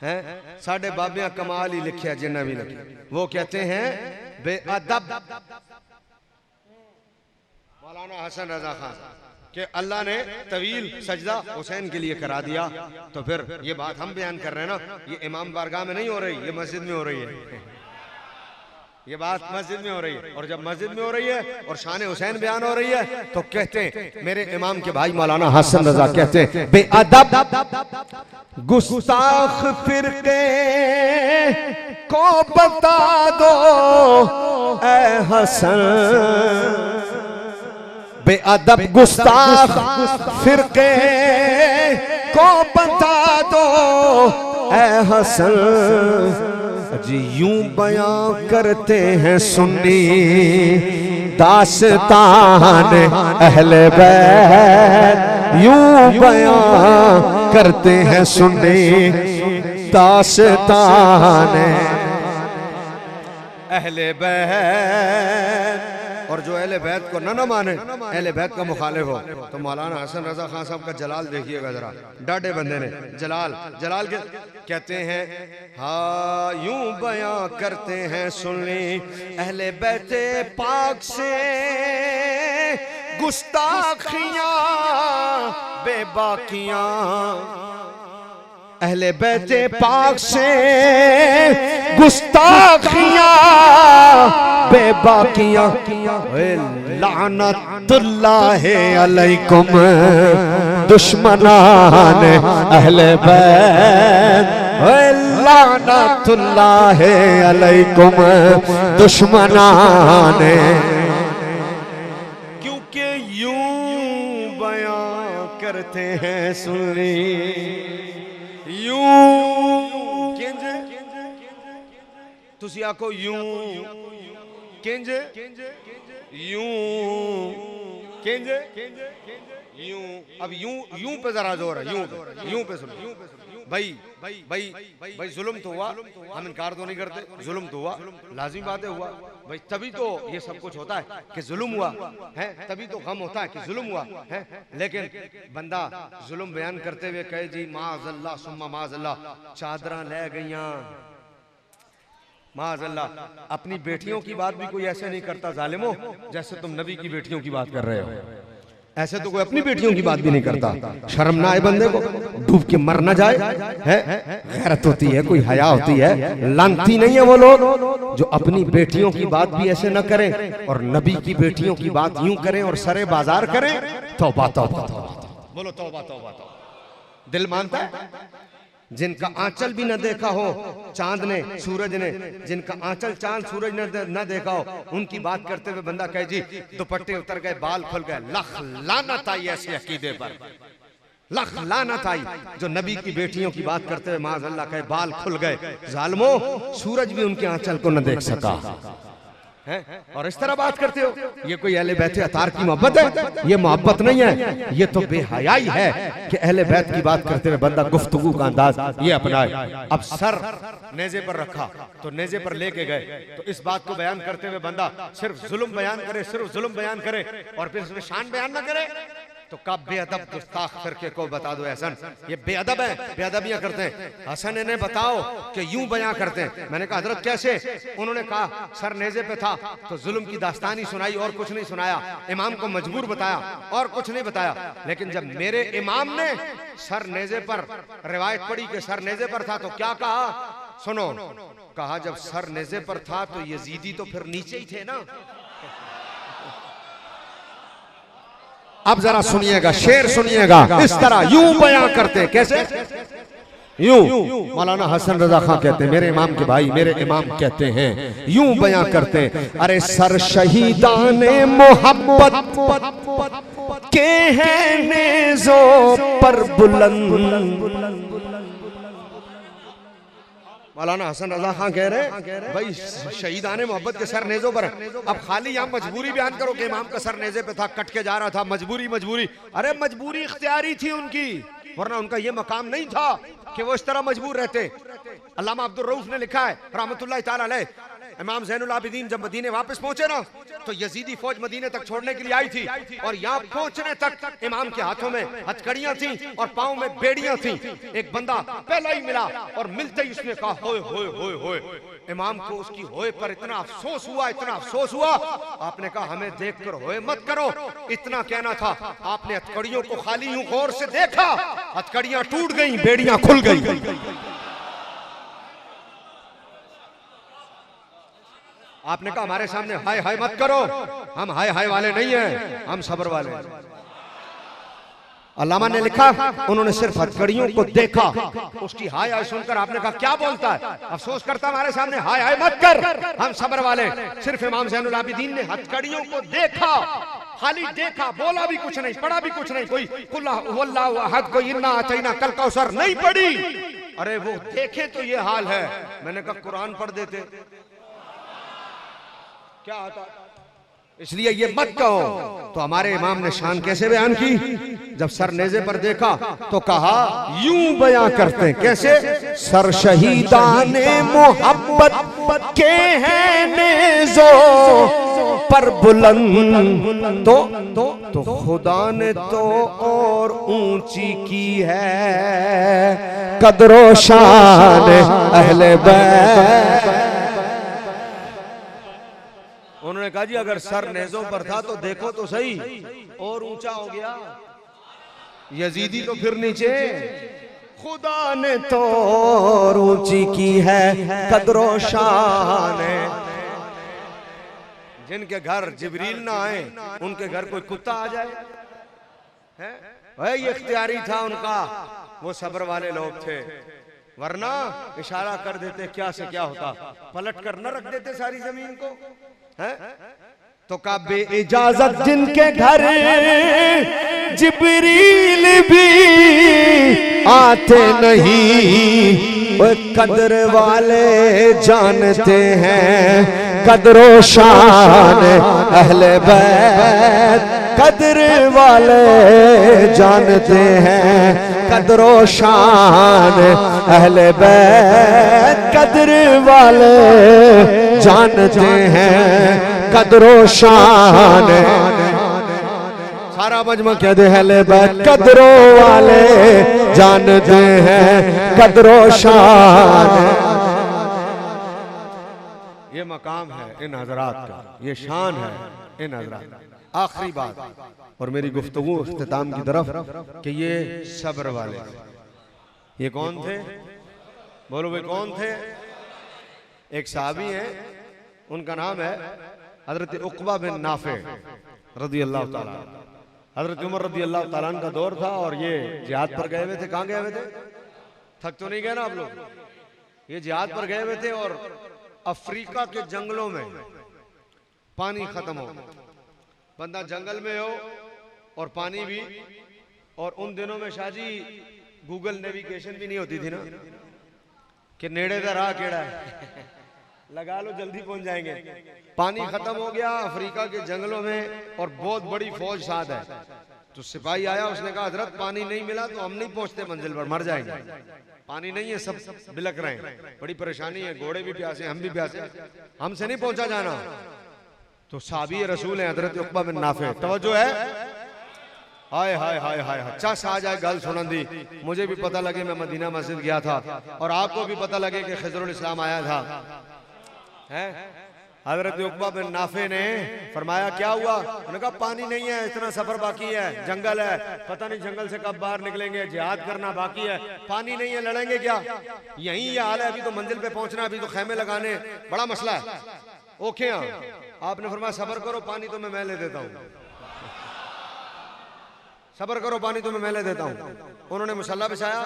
हैं साढ़े बाबिया कमाल ही लिखा जिन्ना भी लिखा, वो कहते हैं बेअदब मौलाना हसन रजा खान कि अल्लाह ने तवील सजदा हुसैन के लिए करा दिया, तो फिर ये बात हम बयान कर रहे हैं ना, ये इमाम बारगाह में नहीं हो रही, ये मस्जिद में हो रही है, ये बात मस्जिद में हो रही है, और जब मस्जिद में हो रही है और शान हुसैन बयान हो रही है तो कहते हैं मेरे इमाम के भाई मौलाना हसन रजा कहते हैं बेअदब गुस्ताख फिरके को बता दो ऐ हसन, बेअदब गुस्ताख फिरके को बता दो ऐ हसन, जी यूं बयां करते हैं सुन्नी दास्तान अहले बैत, यूं बयां करते हैं सुन्नी दास्तान अहले बैत, और जो अहले बैत को न माने, अहले बैत का मुखालिफ हो, तो मौलाना हसन रजा खान साहब का जलाल देखिएगा जरा, डाडे बंदे ने जलाल, जलाल के कहते हैं हाँ यूं बयां करते हैं सुन ली अहले बैते पाक से गुस्ताखियां बेबाकियां, अहले बैते पाक से गुस्ताखियां बेबाकियां, लानतुल्लाह अलैकुम दुश्मनान अहले बैत, लानतुल्लाह अलैकुम दुश्मनान, क्योंकि यूं बयां करते हैं सुनी यूं, तुसी आखो यूं किंज यूं किंज यूं, अब यूं यूं पे जरा जोर है, यूं पे सुनो भाई भाई भाई जुल्म तो हुआ, हम इनकार तो नहीं करते, जुल्म तो हुआ, लाजिम बात है हुआ भाई, तभी तो ये सब कुछ होता है कि जुल्म हुआ है, तभी तो गम होता है कि जुल्म हुआ है, लेकिन बंदा जुल्म बयान करते हुए कहे जी माज़ल्लाह सुम्मा माज़ल्लाह चादरां ले गईयां, माज़ल्लाह, अपनी बेटियों की बात भी कोई ऐसे नहीं करता जालिमो जैसे तुम नबी की बेटियों की बात कर रहे हो, ऐसे तो कोई अपनी बेटियों की बात भी नहीं करता। शर्म ना आए बंदे को, डूब के मर ना जाए, है गैरत होती है, कोई हया होती है। लानती नहीं है वो लोग जो अपनी बेटियों की बात भी ऐसे न करें और नबी की बेटियों की बात यूं करें और सरे बाजार करें। तौबा तौबा तौबा, बोलो तौबा तौबा तौबा। दिल मानता है? जिनका आंचल भी न देखा हो चांद ने सूरज ने, जिनका आंचल चांद सूरज ने न देखा हो, उनकी बात करते हुए बंदा कहे जी दुपट्टे उतर गए, बाल खुल गए। लख लानत आई ऐसे अकीदे पर, लख लानत आई जो नबी की बेटियों की बात करते हुए माज़अल्लाह कहे बाल खुल गए। जालिमो, सूरज भी उनके आंचल को न देख सका है और इस तरह बात करते हो। ये कोई अहले बैत अतार की मोहब्बत है? ये मोहब्बत नहीं है, ये तो बेहयाई है कि अहले बैत की बात करते हुए बंदा गुफ्तगू का अंदाज ये अपनाए। अब सर नेज़े पर रखा तो नेज़े पर लेके गए तो इस बात को बयान करते हुए बंदा सिर्फ जुल्म बयान करे, सिर्फ जुल्म बयान करे और फिर इसमें शान बयान ना करे तो कब बेअदब गुस्ताख फिरके को बता दो हसन ये बेअदब है, बेअदबियां करते हैं। हसन इन्हें बताओ कि यूं बयां करते हैं। मैंने कहा हजरत कैसे? उन्होंने कहा सर नेज़े पे था तो जुल्म की दास्तानी सुनाई और कुछ नहीं सुनाया, इमाम को मजबूर बताया और कुछ नहीं बताया। लेकिन जब मेरे इमाम ने सर नेज़े पर रिवायत पढ़ी कि सर नेज़े पर था तो क्या कहा? सुनो, कहा जब सर नेज़े पर था तो यजीदी तो फिर नीचे ही थे ना। अब जरा सुनिएगा, शेर सुनिएगा, इस तरह यूं बयां करते। कैसे? यूं। मौलाना हसन रजा खां कहते हैं, मेरे इमाम के भाई, मेरे इमाम कहते हैं यूं बयां करते। अरे सर शहीदाने मोहब्बत के हैं नेज़ों पर बुलंद। मौलाना हसन रजा खां कह रहे भाई शहीदाने मोहब्बत के सर नेज़ों पर। अब खाली यहाँ मजबूरी बयान करो कि इमाम का सर नेज़े पे था, कट के जा रहा था, मजबूरी। अरे मजबूरी इख्तियारी थी उनकी, वरना उनका ये मकाम नहीं था कि वो इस तरह मजबूर रहते। अल्लामा अब्दुल रऊफ ने लिखा है रहमतुल्लाह ताला अलैह, इमाम ज़ैनुल आबिदीन जब मदीने वापस पहुंचे ना तो यजीदी फौज मदीने तक छोड़ने के लिए आई थी और यहाँ पहुंचने तक इमाम के हाथों में हथकड़ियां थी और पाँव में बेड़ियां थी। एक बंदा पहला ही मिला और मिलते ही उसने कहा होए होए होए होए। इमाम को उसकी होए पर इतना अफसोस हुआ, इतना अफसोस हुआ। आपने कहा हमें देखकर होए मत करो, इतना कहना था। आपने हथकड़ियों को खाली यूं गौर से देखा, हथकड़ियां टूट गई, बेड़ियां खुल गई। आपने कहा हमारे सामने हाय हाय मत करो, हम हाय हाय वाले नहीं हैं, हम सब्र वाले हैं। अल्लामा ने लिखा उन्होंने सिर्फ हथकड़ियों को देखा, उसकी हाय हाय सुनकर आपने कहा क्या बोलता है, अफसोस करता हमारे सामने हाय हाय मत कर, हम सब्र वाले। सिर्फ इमाम ज़ैनुल आबिदीन ने हथकड़ियों को देखा, खाली देखा, बोला भी कुछ नहीं, पढ़ा भी कुछ नहीं, कोई कुल हुवल्लाहु अहद, कोई इन्ना अतैना कल कौसर नहीं पढ़ी। अरे वो देखे तो ये हाल है। मैंने कहा कुरान पढ़ देते क्या आता। इसलिए ये मत कहो। तो हमारे इमाम ने शान कैसे बयान की? जब सर नेज़े पर देखा तो कहा यूं बयां करते। कैसे? सर शहीदाने मोहब्बत के हैं नेज़ों पर बुलंद तो खुदा ने तो और ऊंची की है कदरो शान अहले बैत। उन्होंने कहा जी अगर सर नेज़ों पर था तो देखो तो सही, और ऊंचा हो गया, यजीदी तो फिर नीचे। खुदा ने तो और ऊंची की है कदरो शान। जिनके घर जिब्रील ना आए उनके घर कोई कुत्ता आ जाए, है ये इख्तियारी था उनका, वो सब्र वाले लोग थे। वरना इशारा कर देते क्या से क्या होता, पलट कर न रख देते सारी जमीन को। है तो काबे इजाजत जिनके घर जिब्रील भी आते नहीं, वो कदर वाले जानते हैं कदरो शान अहले बैत। कदर वाले जानते हैं कदरो शान अहले बैत। कदर वाले जानते हैं कदरो शान। सारा मजमा कह दे अहले बैत कदरो वाले जानते हैं कदरो शान। ये मकाम है इन हजरात का, ये शान है इन हज़रात आखिरी बात और मेरी गुफ्तगू इख्तिताम की तरफ कि ये सब्र वाले, ये कौन थे? बोलो भाई कौन थे? एक सहाबी है, उनका नाम है हजरत उक़बा बिन नाफे रज़ी अल्लाह ताला। हजरत उमर रज़ी अल्लाह ताला अन्हु का दौर था और ये जिहाद पर गए हुए थे। कहाँ गए हुए थे? थक तो नहीं गए ना आप लोग? ये जिहाद पर गए हुए थे और अफ्रीका के जंगलों में पानी खत्म हो, बंदा जंगल में हो और पानी भी, और उन दिनों में शाहजी गूगल नेविगेशन भी नहीं होती थी ना कि नेड़े का राह केड़ा है लगा लो जल्दी पहुंच जाएंगे। पानी खत्म हो गया अफ्रीका के जंगलों में और बहुत बड़ी फौज साथ है। तो सिपाही आया, उसने कहा हजरत पानी नहीं मिला तो हम नहीं पहुंचते मंजिल पर, मर जाएंगे। पानी नहीं है, सब बिलक रहे हैं, बड़ी परेशानी है, घोड़े भी प्यासे, हम भी प्यासे, हमसे नहीं पहुंचा जाना। तो साहबी रसूल है हजरत उक़बा बिन नाफे, तवज्जो है, हाय हाय हाय हाय, अच्छा सा जाए गल सुनन दी। मुझे भी पता लगे मैं मदीना मस्जिद गया था और आपको भी पता लगे कि खिज़रुल इस्लाम आया था। हजरत उक़बा बिन नाफे ने फरमाया क्या हुआ? उन्होंने कहा पानी नहीं है, इतना सफर बाकी है, जंगल है, पता नहीं जंगल से कब बाहर निकलेंगे, जिहाद करना बाकी है, पानी नहीं है, लड़ेंगे क्या? यही ये हाल है, अभी तो मंजिल पे पहुंचना, अभी तो खेमे लगाने, बड़ा मसला है। ओके आपने फरमाया सबर करो, पानी तो मैं ले देता हूँ, सबर करो, पानी तो मैं ले देता हूँ। उन्होंने मुसल्ला बिछाया,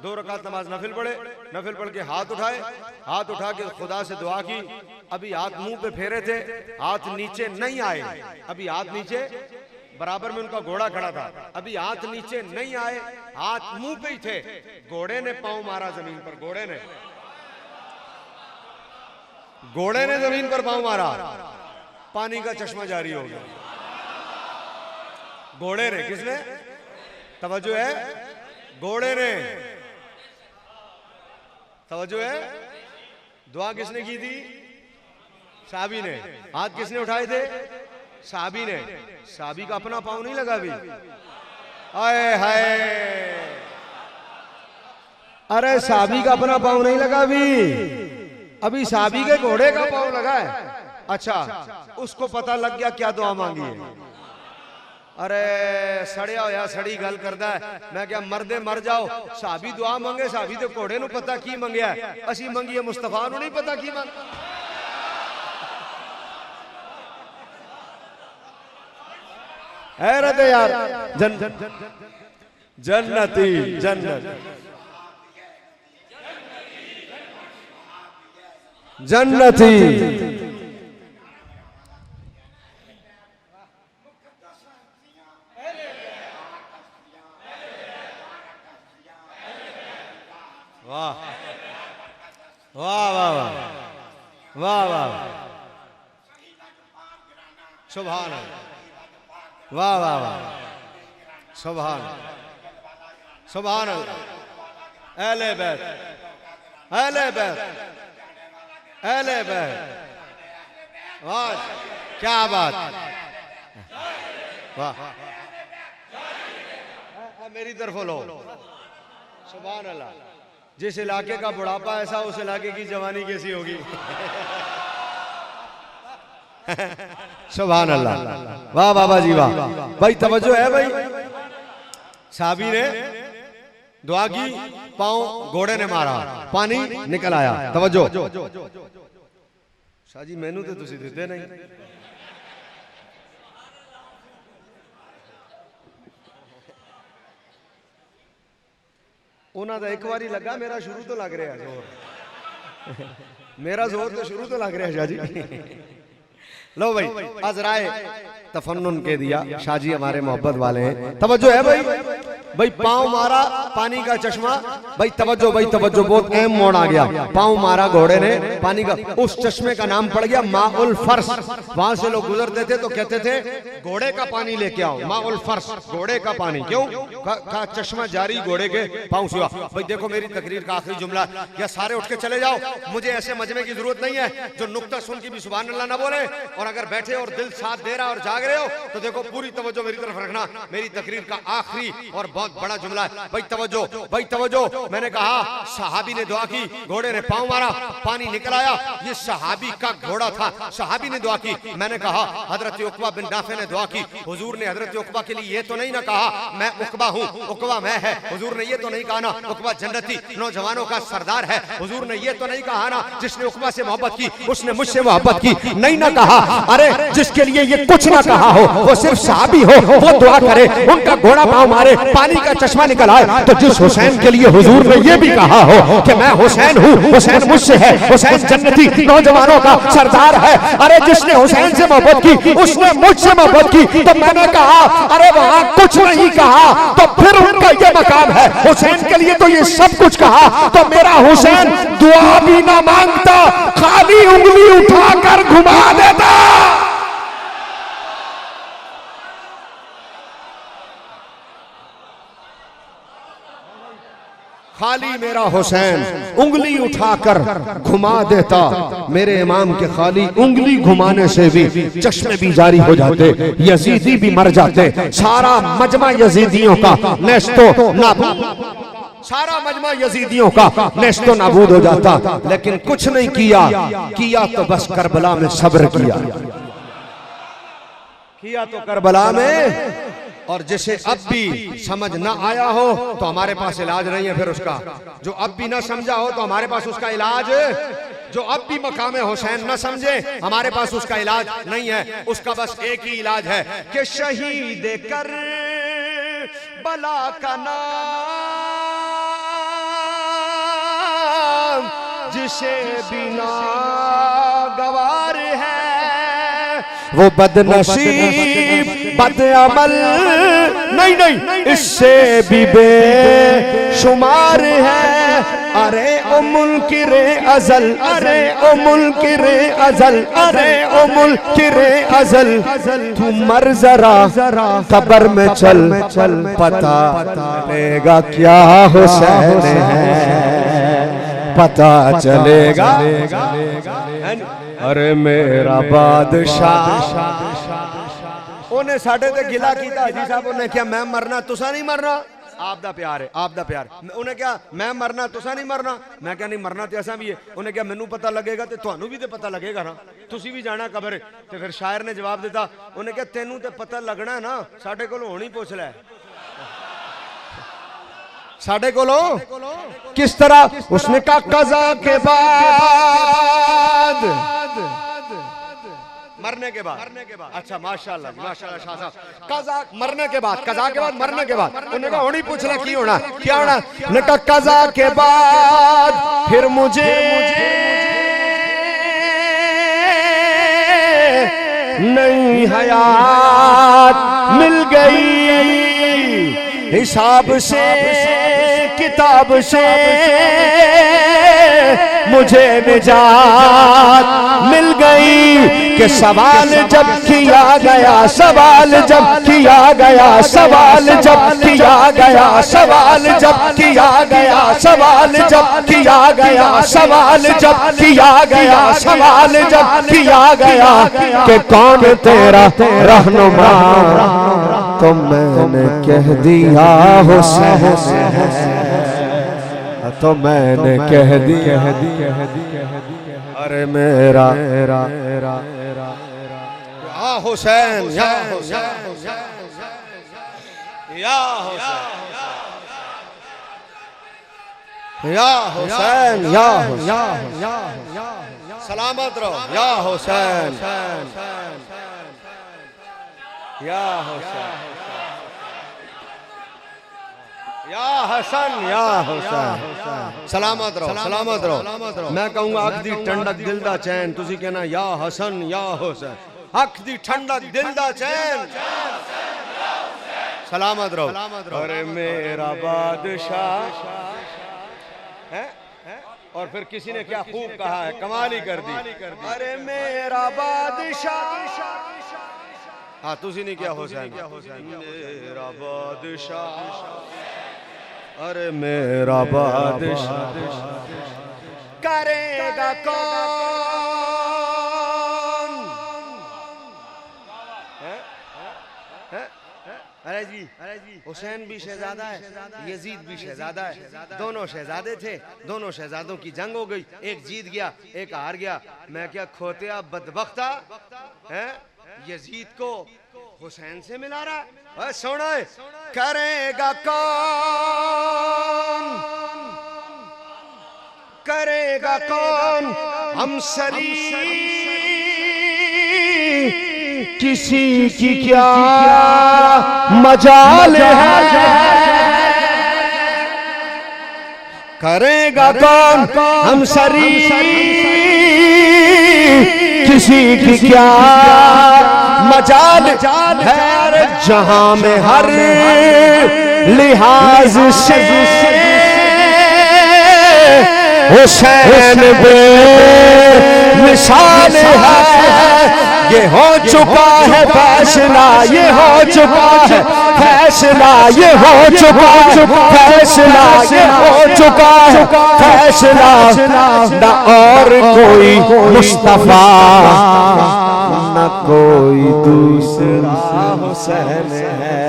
2 रकात नमाज नफिल पढ़े, नफिल पढ़ के हाथ उठाए, हाथ उठा के खुदा से दुआ की। अभी हाथ मुंह पे फेरे थे, हाथ नीचे नहीं आए, अभी हाथ नीचे, बराबर में उनका घोड़ा खड़ा था, अभी हाथ नीचे नहीं आए, हाथ मुंह पे ही थे। घोड़े ने पांव मारा जमीन पर, घोड़े ने जमीन पर पांव मारा, पानी का चश्मा जारी हो गया। घोड़े ने, किसने? तवज्जो है, घोड़े ने, तवज्जो है। दुआ किसने की थी? साहबी ने। हाथ किसने उठाए थे? साहबी ने। साहबी का अपना पांव नहीं लगा भी, आए हाय, अरे साहबी का अपना पांव नहीं लगा भी, अभी साहबी के घोड़े का पांव लगा है। अच्छा, उसको पता लग गया क्या दुआ मांगी है। अरे सड़िया होया सड़ी गल करदा है, मैं क्या मरदे मर जाओ, साहबी दुआ मंगे, साहबी तो घोड़े नु पता की मंगया है, असी मंगीए मुस्तफा नु नहीं पता की मंग। हैरत है यार, जन्नती जन्नत जन्नती वाह वाह वाह वाह वाह वाह, सुभान अल्लाह, वाह वाह वाह, सुभान सुभान अल्लाह, अहले बैत, अहले बैत, अहले बैत, वाह क्या बात, वाह, मेरी तरफ लो, सुभान अल्लाह। जिस इलाके का बुढ़ापा ऐसा, उस इलाके की जवानी कैसी होगी। सुभान अल्लाह, वाह बाबा जी वाह। भाई तवज्जो है भाई, साहबी ने दुआ की, पांव घोड़े ने मारा, पानी निकल आया। तवज्जो शाह जी, मैनू तो तुसी देते नहीं। उन्होंने एक बारी लगा, मेरा शुरू तो लग रहा जोर, मेरा जोर तो शुरू तो लग रहा है शाह जी। लो भाई, अजराए तफन्नुन के दिया, शाह जी हमारे मोहब्बत वाले हैं। तवज्जो है भाई, भाई पांव मारा, पानी का चश्मा, भाई तवज्जो, भाई तवज्जो, बहुत अहम मोड़ आ गया। पांव मारा घोड़े ने, पानी का, उस चश्मे का नाम पड़ गया माउल फर्श। वहां से लोग गुजरते थे तो कहते थे घोड़े का पानी लेके आओ, माउल फर्श, घोड़े का पानी। क्यों? का चश्मा जारी घोड़े के पांव से हुआ। भाई देखो मेरी तकरीर का आखिरी जुमला, या सारे उठ के चले जाओ, मुझे ऐसे मजमे की जरूरत नहीं है जो नुक्ता सुन के भी सुभान अल्लाह ना बोले, और अगर बैठे और दिल साथ दे रहा और जाग रहे हो तो देखो पूरी तवज्जो मेरी तरफ रखना। मेरी तकरीर का आखिरी और बहुत बड़ा जुमला है भाई, तवज्जो। मैंने कहा सहाबी ने दुआ की, घोड़े ने पांव मारा, पानी निकल आया, ये सहाबी का घोड़ा था, सहाबी ने दुआ की। मैंने कहा हजरत उकबा बिन नाफे ने दुआ की, हुजूर ने हजरत उकबा के लिए ये तो नहीं ना कहा मैं उकबा हूँ, उकबा मैं है, हुजूर ने ये तो नहीं कहा ना उकबा जन्नती नौजवानों का सरदार है, हुजूर ने ये तो नहीं कहा ना जिसने उकबा से मोहब्बत की उसने मुझसे मोहब्बत की, नहीं ना कहा। अरे जिसके लिए ये कुछ ना कहा हो, वो सिर्फ सहाबी हो, वो दुआ करे, उनका घोड़ा पांव मारे, पानी का चश्मा निकल आए, तो जिस हुसैन के लिए हुजूर ने ये भी कहा हो कि मैं हुसैन हूँ, हुसैन मुझसे है, हुसैन जन्नती नौजवानों का सरदार है, अरे जिसने हुसैन से मोहब्बत की उसने मुझसे मोहब्बत की, तो मैंने कहा अरे वहां कुछ नहीं कहा तो फिर उनका ये मकाम है, हुसैन के लिए तो ये सब कुछ कहा, तो मेरा हुसैन दुआ भी ना मांगता, खाली उंगली उठाकर घुमा देता। खाली मेरा हुसैन उंगली उठाकर घुमा देता। मेरे इमाम के खाली उंगली घुमाने से भी चश्मे भी जारी हो जाते, यजीदी भी मर जाते, सारा मजमा यजीदियों का नेस्तो नाबूद, सारा मजमा यजीदियों का नेस्तो नाबूद हो जाता, लेकिन कुछ नहीं किया तो बस करबला में सब्र किया तो करबला में। और जिसे अब भी समझ ना आया हो तो हमारे पास इलाज नहीं है फिर उसका, जो अब भी ना समझा हो तो हमारे पास उसका इलाज, जो अब भी मकामे हुसैन ना समझे हमारे पास उसका इलाज नहीं है, उसका बस एक ही इलाज है कि शहीद कर बला का नाम जिसे बिना गवार है, वो बदनसीब बदअमल नहीं इससे भी बेशुमार है। अरे ओ मुनकिरे अजल, अरे ओ मुनकिरे अजल, अरे ओ मुनकिरे अजल, तू मर जरा कब्र में चल, पता चलेगा क्या हुसैन है, पता चलेगा। अरे मेरा बादशाह उन्हें साढ़े ते गिला किया हाजी साहब, उन्हें क्या मैं मरना तुसा नहीं मरना, आप दा प्यार है, आप दा प्यार। उन्हें क्या मैं मरना तुसा नहीं मरना, मैं क्या नहीं मरना तो ऐसा भी है। उन्हें क्या मैनू पता लगेगा तो थानू भी तो पता लगेगा ना, तुसी भी जाना कब्र। तो फिर शायर ने जवाब दिता, उन्हें क्या तेनू तो पता लगना है ना, साढ़े कोलों हुण ही पुछ लै, साढ़े कोलों किस तरह। उसने कहा कज़ा के बाद, मरने के बाद, अच्छा माशाल्लाह माशाल्लाह शाह साहब, कज़ा मरने के बाद, कज़ा के बाद मरने के बाद। उन्होंने कहा होनी पूछना की होना क्या होना, उन्होंने कहा कज़ा के बाद फिर मुझे नई हयात मिल गई, हिसाब से किताब से मुझे निजात मिल गई। कि सवाल जब किया गया, सवाल जब किया गया, सवाल जब किया गया, सवाल जब किया गया, सवाल जब किया गया, सवाल जब किया गया, सवाल जब किया गया कि कौन तेरा रहनुमा, तो मैंने कह दिया हुसैन, तो मैंने कह दिया अरे मेरा या हुसैन, या हुसैन, या हुसैन, या हुसैन, सलामत रहो या हुसैन, या हुसैन, या हसन, या हुसैन, सलामत रहो, सलामत रहो। मैं कहूँगा अख दी ठंडक दिल दा चैन, तुसी कहना या हसन या हुसैन, अख दी ठंडक दिल दा चैन, सलामत रहो। अरे मेरा बादशाह है, और फिर किसी ने क्या खूब कहा है, कमाल ही कर दी। अरे मेरा बादशाह, हाँ तुसी नहीं क्या हुसैन, मेरा बादशाह, अरे मेरा बादशाह करेगा कौन, अरे जी हुसैन भी शहजादा है, यजीद भी शहजादा है, दोनों शहजादे थे, दोनों शहजादों की जंग हो गई, एक जीत गया एक हार गया। मैं क्या खोतिया बदबख्ता है, यजीद को हुसैन से मिला रहा है। सुनो, करेगा कौन, करेगा कौन हम सरी किसी की क्या मजाल है, करेगा कौन हम सरी किसी की क्या मजाल है। जहां में हर लिहाज से हुसैन बे मिसाल है। ये हो चुका है फैसला, ये हो चुका है फैसला, ये हो चुका है फैसला, ये हो चुका है फैसला। न और कोई मुस्तफा न कोई दूसरा हुसैन है,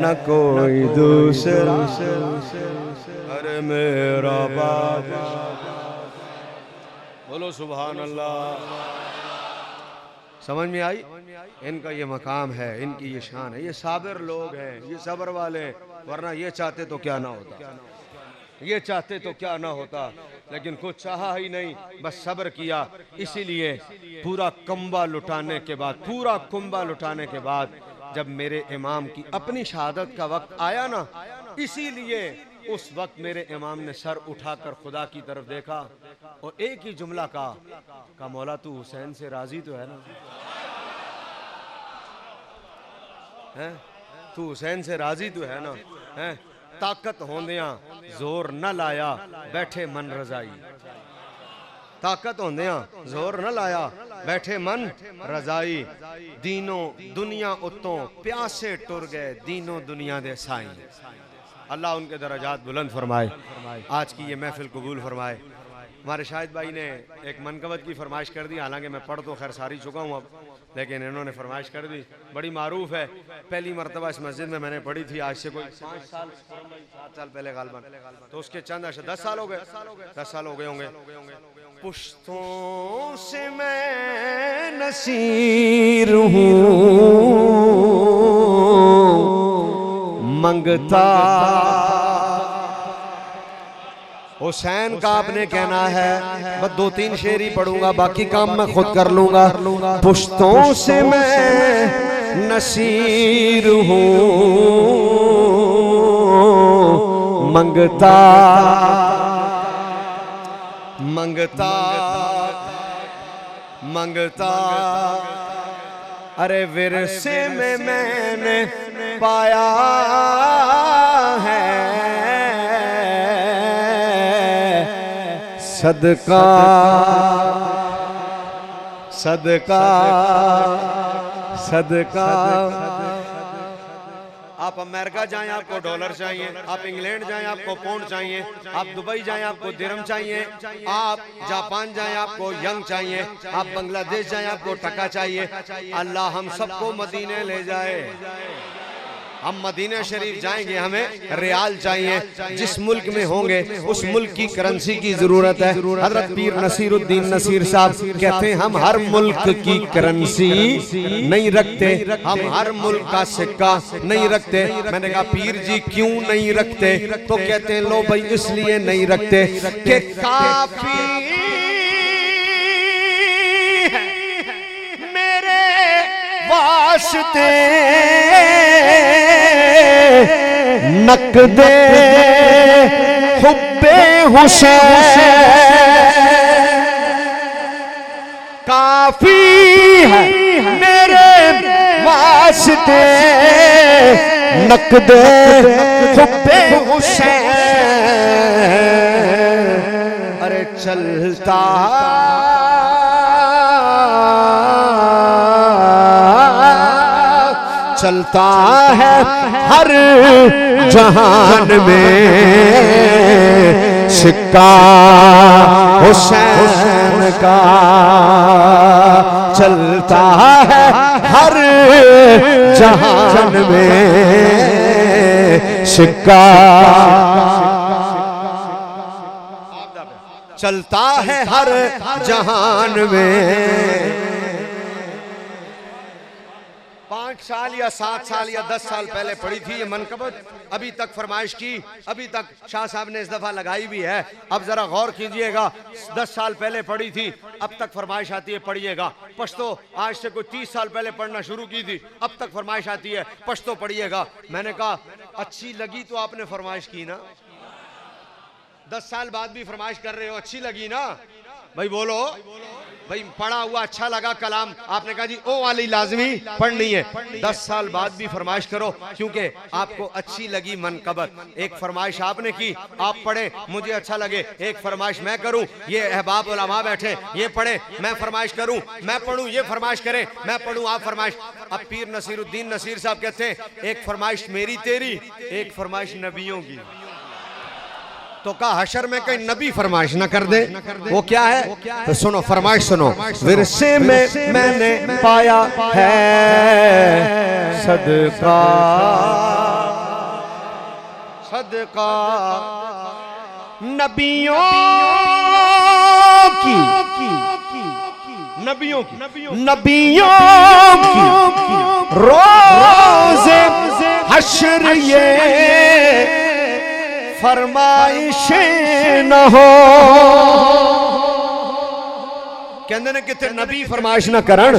न कोई दूसरा। अरे मेरा बाबा बोलो सुभान अल्लाह। समझ में आई? इनका ये मकाम है, इनकी ये शान है, ये साबिर लोग हैं, ये सब्र वाले। वरना ये चाहते तो क्या ना होता, ये चाहते तो क्या ना होता, लेकिन कुछ चाहा ही नहीं, बस सब्र किया। इसीलिए पूरा कुंबा लुटाने के बाद, पूरा कुंबा लुटाने के बाद जब मेरे इमाम की अपनी शहादत का वक्त आया ना, इसीलिए उस वक्त मेरे इमाम ने सर उठाकर खुदा की तरफ देखा और एक ही जुमला कहा, मौला तू हुसैन से राजी तो है ना, हैं? तू हुसैन से राजी तो है ना, हैं? ताकत होंदिया जोर न लाया बैठे मन रजाई, ताकत होंदिया जोर न लाया बैठे मन रजाई। दीनों दुनिया उत्तों प्यासे टुर गए, दीनों दुनिया दे साईं। अल्लाह उनके दर्जात बुलंद फरमाए, आज की ये महफिल कबूल फरमाए। हमारे शाहिद भाई ने एक मनकबत की फरमाइश कर दी, हालांकि मैं पढ़ तो खैर सारी चुका हूँ अब, लेकिन इन्होंने फरमाइश कर दी, बड़ी मारूफ है। पहली मरतबा इस मस्जिद में मैंने पढ़ी थी, आज से कोई 5 साल 7 साल पहले गालबन, तो उसके चंद 10 साल हो गए, 10 साल हो गए होंगे। पुश्तों से मैं नसीर हूँ मंगता। हुसैन का आपने कहना है, बस 2-3 शेर ही पढ़ूंगा, बाकी काम मैं खुद कर लूंगा। पुश्तों से मैं नसीर हूँ मंगता, मंगता मंगता। अरे विरसे में मैंने पाया है सदका, सदका, सदका। आप अमेरिका जाएं आपको डॉलर चाहिए, आप इंग्लैंड जाएं आपको पाउंड चाहिए, आप दुबई जाएं आपको दिरहम चाहिए, आप जापान जाएं आपको यंग चाहिए, आप बांग्लादेश जाएं आपको टका चाहिए। अल्लाह हम सबको मदीने ले जाए। हम मदीना शरीफ जाएंगे, हमें रियाल चाहिए। जिस मुल्क में होंगे उस मुल्क की करेंसी की जरूरत है। हजरत पीर नसीरुद्दीन नसीर साहब कहते हैं हम हर मुल्क की करेंसी नहीं रखते, हम हर मुल्क का सिक्का नहीं रखते। मैंने कहा पीर जी क्यों नहीं रखते? तो कहते हैं लो भाई इसलिए नहीं रखते कि काफी मेरे वास्ते नकदे हुब्बे हुसैन काफी है मेरे वास्ते नकदे हुब्बे हुसैन। अरे चलता चलता है हर जहान में सिक्का हुसैन का चलता है हर जहान में, सिक्का चलता है हर जहान में। 5 साल या 7 साल या 10 साल पहले पड़ी थी ये मनकबत, अभी तक फरमाइश की, अभी तक शाह साहब ने इस दफा लगाई भी है। अब जरा गौर कीजिएगा, 10 साल पहले पड़ी थी, अब तक फरमाइश आती है पढ़िएगा। पश्तो आज से कोई 30 साल पहले पढ़ना शुरू की थी, अब तक फरमाइश आती है पश्तो पढ़िएगा। मैंने कहा अच्छी लगी तो आपने फरमाइश की ना, 10 साल बाद भी फरमाइश कर रहे हो, अच्छी लगी ना भाई, बोलो भाई। पढ़ा हुआ अच्छा लगा कलाम, आपने कहा जी ओ वाली लाजमी पढ़नी है, 10 साल बाद भी फरमाइश करो क्योंकि आपको अच्छी लगी मनकबत। एक फरमाइश आपने की, आप पढ़े, मुझे अच्छा लगे, एक फरमाइश मैं करूं, ये अहबाब उलमा बैठे, ये पढ़े, मैं फरमाइश करूं, मैं पढ़ूं, ये फरमाइश करें, मैं पढ़ूं, आप फरमाइश। अब पीर नसीरुद्दीन नसीर साहब कहते हैं एक फरमाइश मेरी तेरी, एक फरमाइश नबियों की। तो कहा हशर में कहीं नबी फरमाइश ना कर दे, वो क्या है? तो सुनो फरमाइश सुनो। विरसे में मैंने पाया है सदका, सदका नबियों की, नबियों की, नबियों की रोज़े हश्र ये फरमाइश न हो। कहते ने कितने नबी फरमाइश न करन,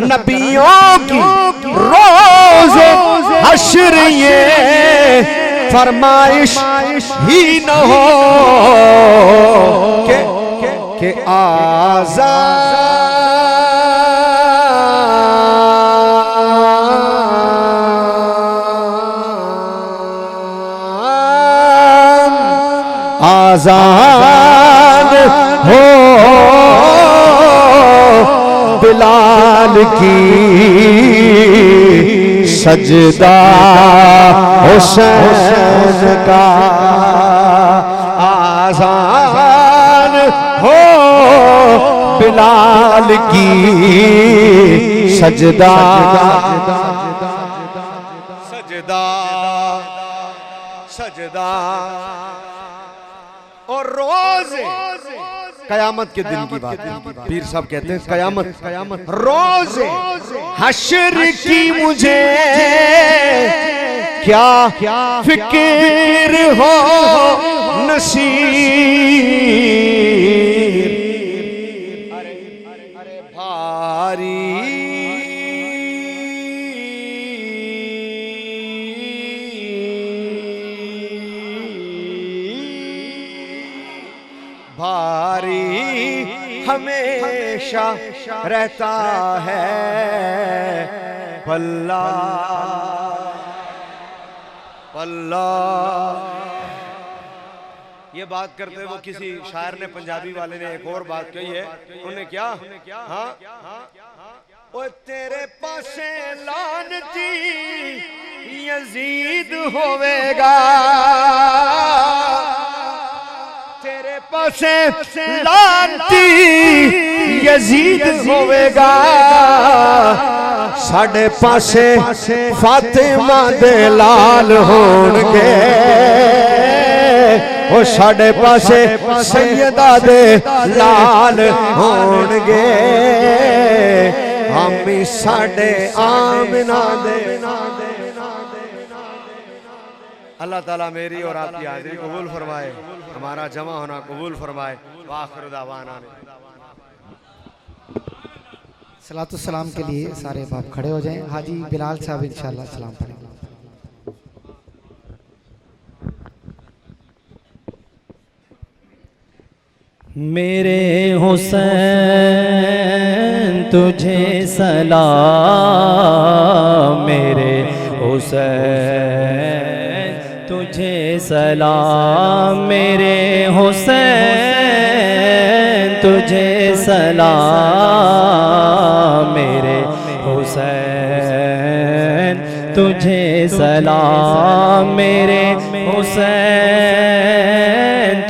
नबियों की रोज़े हश्र ये फरमाइश ही न हो के आज़ाद आजाद हो बिलाल की सजदा हुसैन का, आजाद हो बिलाल की सजदा, सजदा सजदा। और रोज कयामत के दिन की बात, पीर साहब कहते हैं कयामत, कयामत रोज हश्र की मुझे क्या फिक्र हो नसीर, अरे भारी भारी हमेशा रहता है पल्ला, पल्ला। ये बात करते वो किसी शायर ने, पंजाबी वाले ने एक और बात कही है, उन्हें क्या, हाँ ओ तेरे पासे लानती यजीद होवेगा, तेरे पासे लानती यजीद होवेगा, साढ़े पासे फातिमा दे लाल होणगे, ओ साढ़े पासे सैयदा दे लाल होणगे, हम साढ़े आमिना दे। अल्लाह ताला मेरी और आपकी हाजिरी कबूल फरमाए, हमारा जमा होना कबूल फरमाए। वाखिर दावाना। सलातो सलाम के लिए सारे बाप खड़े हो जाएं। हाजी बिलाल साहब इंशाल्लाह सलाम पढ़ेंगे। मेरे हुसैन तुझे सलाम, मेरे हुसैन तुझे सलाम, मेरे हुसैन तुझे सलाम, मेरे हुसैन तुझे सलाम मेरे हुसैन,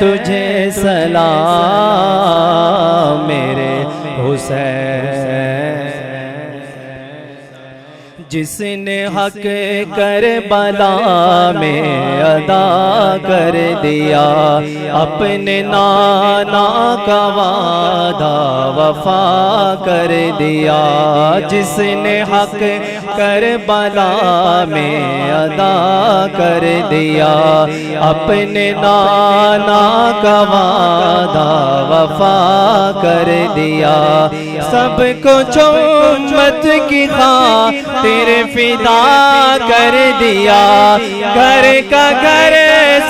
तुझे सलाम मेरे हुसैन। जिसने हक करबला में अदा कर दिया, अपने नाना का वादा वफा कर दिया। जिसने हक करबला में अदा कर दिया, अपने नाना का वादा वफा कर दिया। सबको उम्मत की खातिर फिदा कर दिया, घर का घर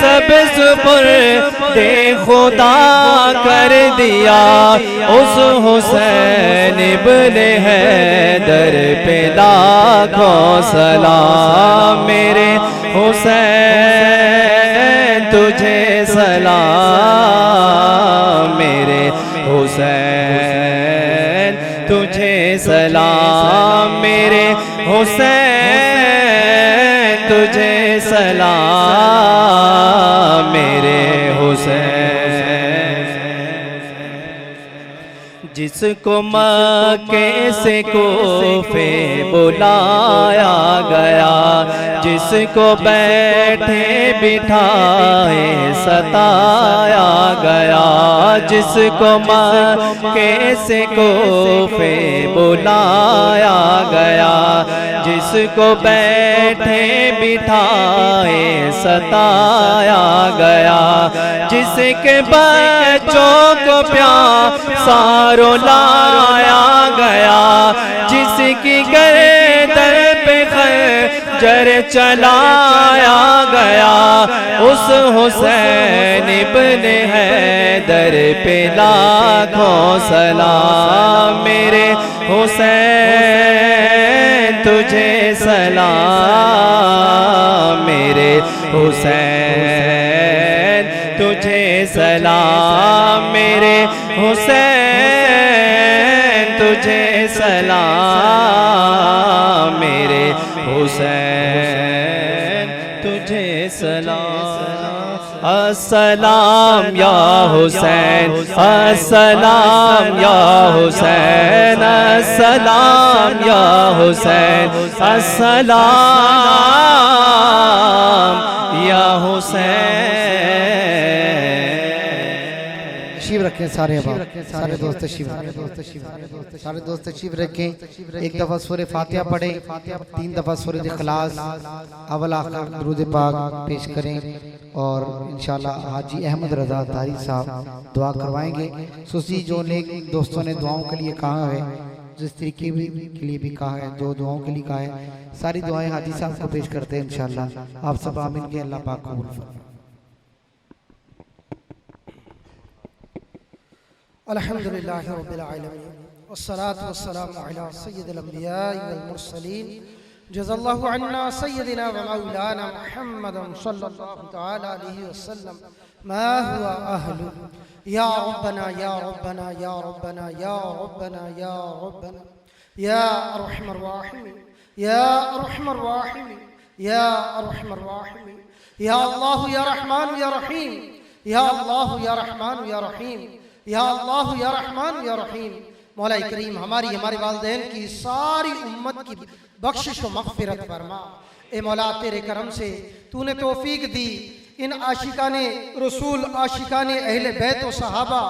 सब सुपुर्दे खुदा कर दिया। उस हुसैन इब्ने हैदर पे लाखों सलाम मेरे हुसैन, तुझे सलाम मेरे हुसैन, तुझे सलाम मेरे हुसैन, तुझे सलाम मेरे हुसैन। जिसको मक्के से कोफे बुलाया गया, जिसको बैठे बिठाए सताया गया। जिसको मक्के से कोफे बुलाया गया, जिसको बैठे बिठाए सताया गया। जिसके बच्चों को प्यासा लाया गया, जिसकी गर्दन पे खंजर चलाया गया। उस हुसैन इब्ने हैदर पे लाखों सलाम मेरे हुसैन, तुझे सलाम मेरे हुसैन, तुझे सलाम मेरे हुसैन, तुझे सलाम मेरे हुसैन, तुझे सलाम। अस्सलाम या हुसैन, अस्सलाम या हुसैन, अस्सलाम या हुसैन, अस्सलाम या हुसैन। तशरीफ रखें सारे सारे दोस्त तशरीफ सारे दोस्त तशरीफ रखें। एक दफ़ा सूरह फातिहा पढ़ें, 3 दफ़ा सूरह इखलास अव्वल आखिर दुरूद पाक पेश करें और इंशाअल्लाह हाजी अहमद रज़ा धारी साहब दुआ करवाएंगे। सुसी जो नेक दोस्तों ने दुआओं के लिए कहा है, जिस तरीके के लिए भी कहा है, जो दुआओं के लिए कहा है, सारी दुआएं हाजी साहब को पेश करते हैं इंशाअल्लाह। आप सब आमीन के अल्लाह पाक कबूल फरमाए। अल्हम्दुलिल्लाहि रब्बिल आलमीन वस्सलातु वस्सलामु अला सय्यिदिल अंबिया वल मुरसलीन जज़ल्लाहु अन्ना सय्यिदिना व मौलाना मुहम्मदन सल्लल्लाहु तआला अलैहि वसल्लम मा हुवा अहलु या रब्बना या रब्बना या रब्बना या रब्बना या रब्बना या अरहमर राहिमीन या अरहमर राहिमीन या अरहमर राहिमीन या अल्लाह या रहमान या रहीम या अल्लाह या रहमान या रहीम या अल्लाह या रहमान या रहीम। मौला करीम हमारी हमारे वालिदैन की सारी उम्मत की बख्शिश व मग़फ़िरत फरमा। ए मौला तेरे करम से तूने तौफीक दी इन आशिकाने रसूल, आशिकाने अहले बैत व सहाबा,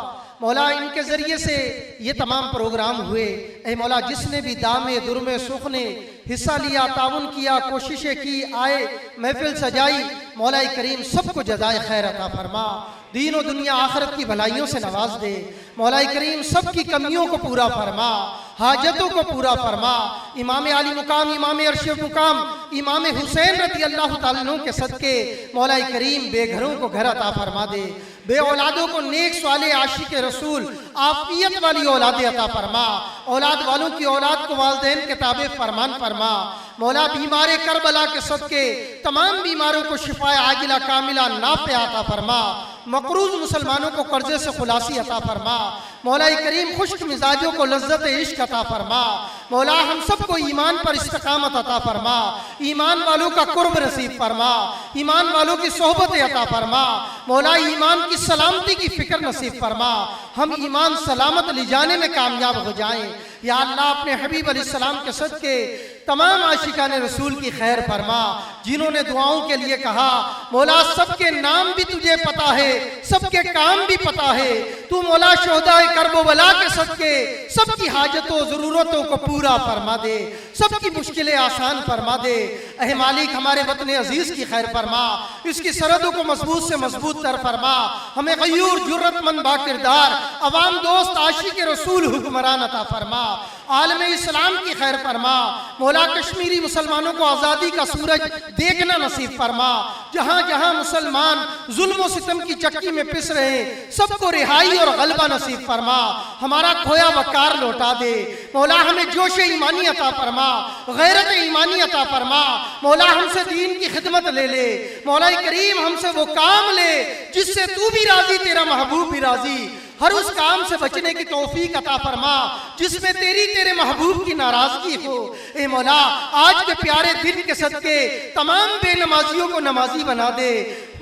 मौला इनके ज़रिए से ये तमाम प्रोग्राम हुए। ए मौला जिसने भी दामे दुरमे सुख ने हिस्सा लिया, ताउन किया, कोशिशें की, आए महफिल सजाई, मौला करीम सबको जज़ाए खैर अता फरमा। दीन और दुनिया आखिरत की भलाइयों से नवाज दे। मौला करीम सबकी कमियों को पूरा फरमा, हाजतों को पूरा फरमा। इमाम आली मुकाम, इमाम अर्श मुकाम, इमाम हुसैन रज़ी अल्लाह तआला अन्हु के सदके मौला करीम बेघरों को घर अता फरमा दे, बे औलादों को नेक स्वाले आशिक रसूल आफियत वाली औलाद अता फरमा। औलाद वालों की औलाद को वालिदैन के ताबे फरमान फरमा। मौला बीमार करबला के सदके तमाम बीमारों को शिफाए आजिला कामिला नाफे अता फरमा। मकरूज मुसलमानों को कर्जे से खुलासी अता फरमा। मौला करीम खुश्क मिजाजों को लज्जत इश्क अता फरमा। मौला हम सबको ईमान पर इस्तिकामत अता फरमा, ईमान वालों का कुर्ब नसीब फरमा, ईमान वालों की सोहबत अता फरमा। मौला ईमान की सलामती की फिक्र नसीब फरमा, हम ईमान सलामत ले जाने में कामयाब हो जाएं। या अल्लाह अपने हबीब अलैहिस्सलाम के सदके तमाम आशिकाने रसूल की खैर फरमा, जिन्होंने दुआओं के लिए कहा। मौला सबके नाम भी तुझे पता है, सबके काम भी पता है। तू मौला शोहदाए करबला के सदके सबकी हाजतों ज़रूरतों को पूरा फरमा दे, सबकी मुश्किलें आसान फरमा दे। अहे मालिक हमारे वतन अजीज की खैर फरमा, इसकी सरहदों को मजबूत से मजबूत तर फरमा। हमें गयूर जुर्रतमंद बाकिरदार अवाम दोस्त आशिक रसूल हुक्मरान अता फरमा। आलम इस्लाम की खैर फरमा। मौला कश्मीरी मुसलमानों को आज़ादी का सूरज देखना नसीब फरमा। जहाँ जहाँ मुसलमान जुल्म और सितम की चक्की में पिस रहे सबको रिहाई और गलबा नसीब फरमा। हमारा खोया वकार लौटा दे। मौला हमें जोश ईमानी अता फरमा, गैरत ईमानी अता फरमा। मौला हमसे दीन की खिदमत ले ले। मौला करीम हमसे वो काम ले जिससे तू भी राजी, तेरा महबूब भी राजी। हर उस काम से बचने की तौफीक अता फरमा जिसमें तेरे महबूब की नाराजगी हो। ए मौला आज के प्यारे दिन के सदके तमाम बेनमाजियों को नमाजी बना दे।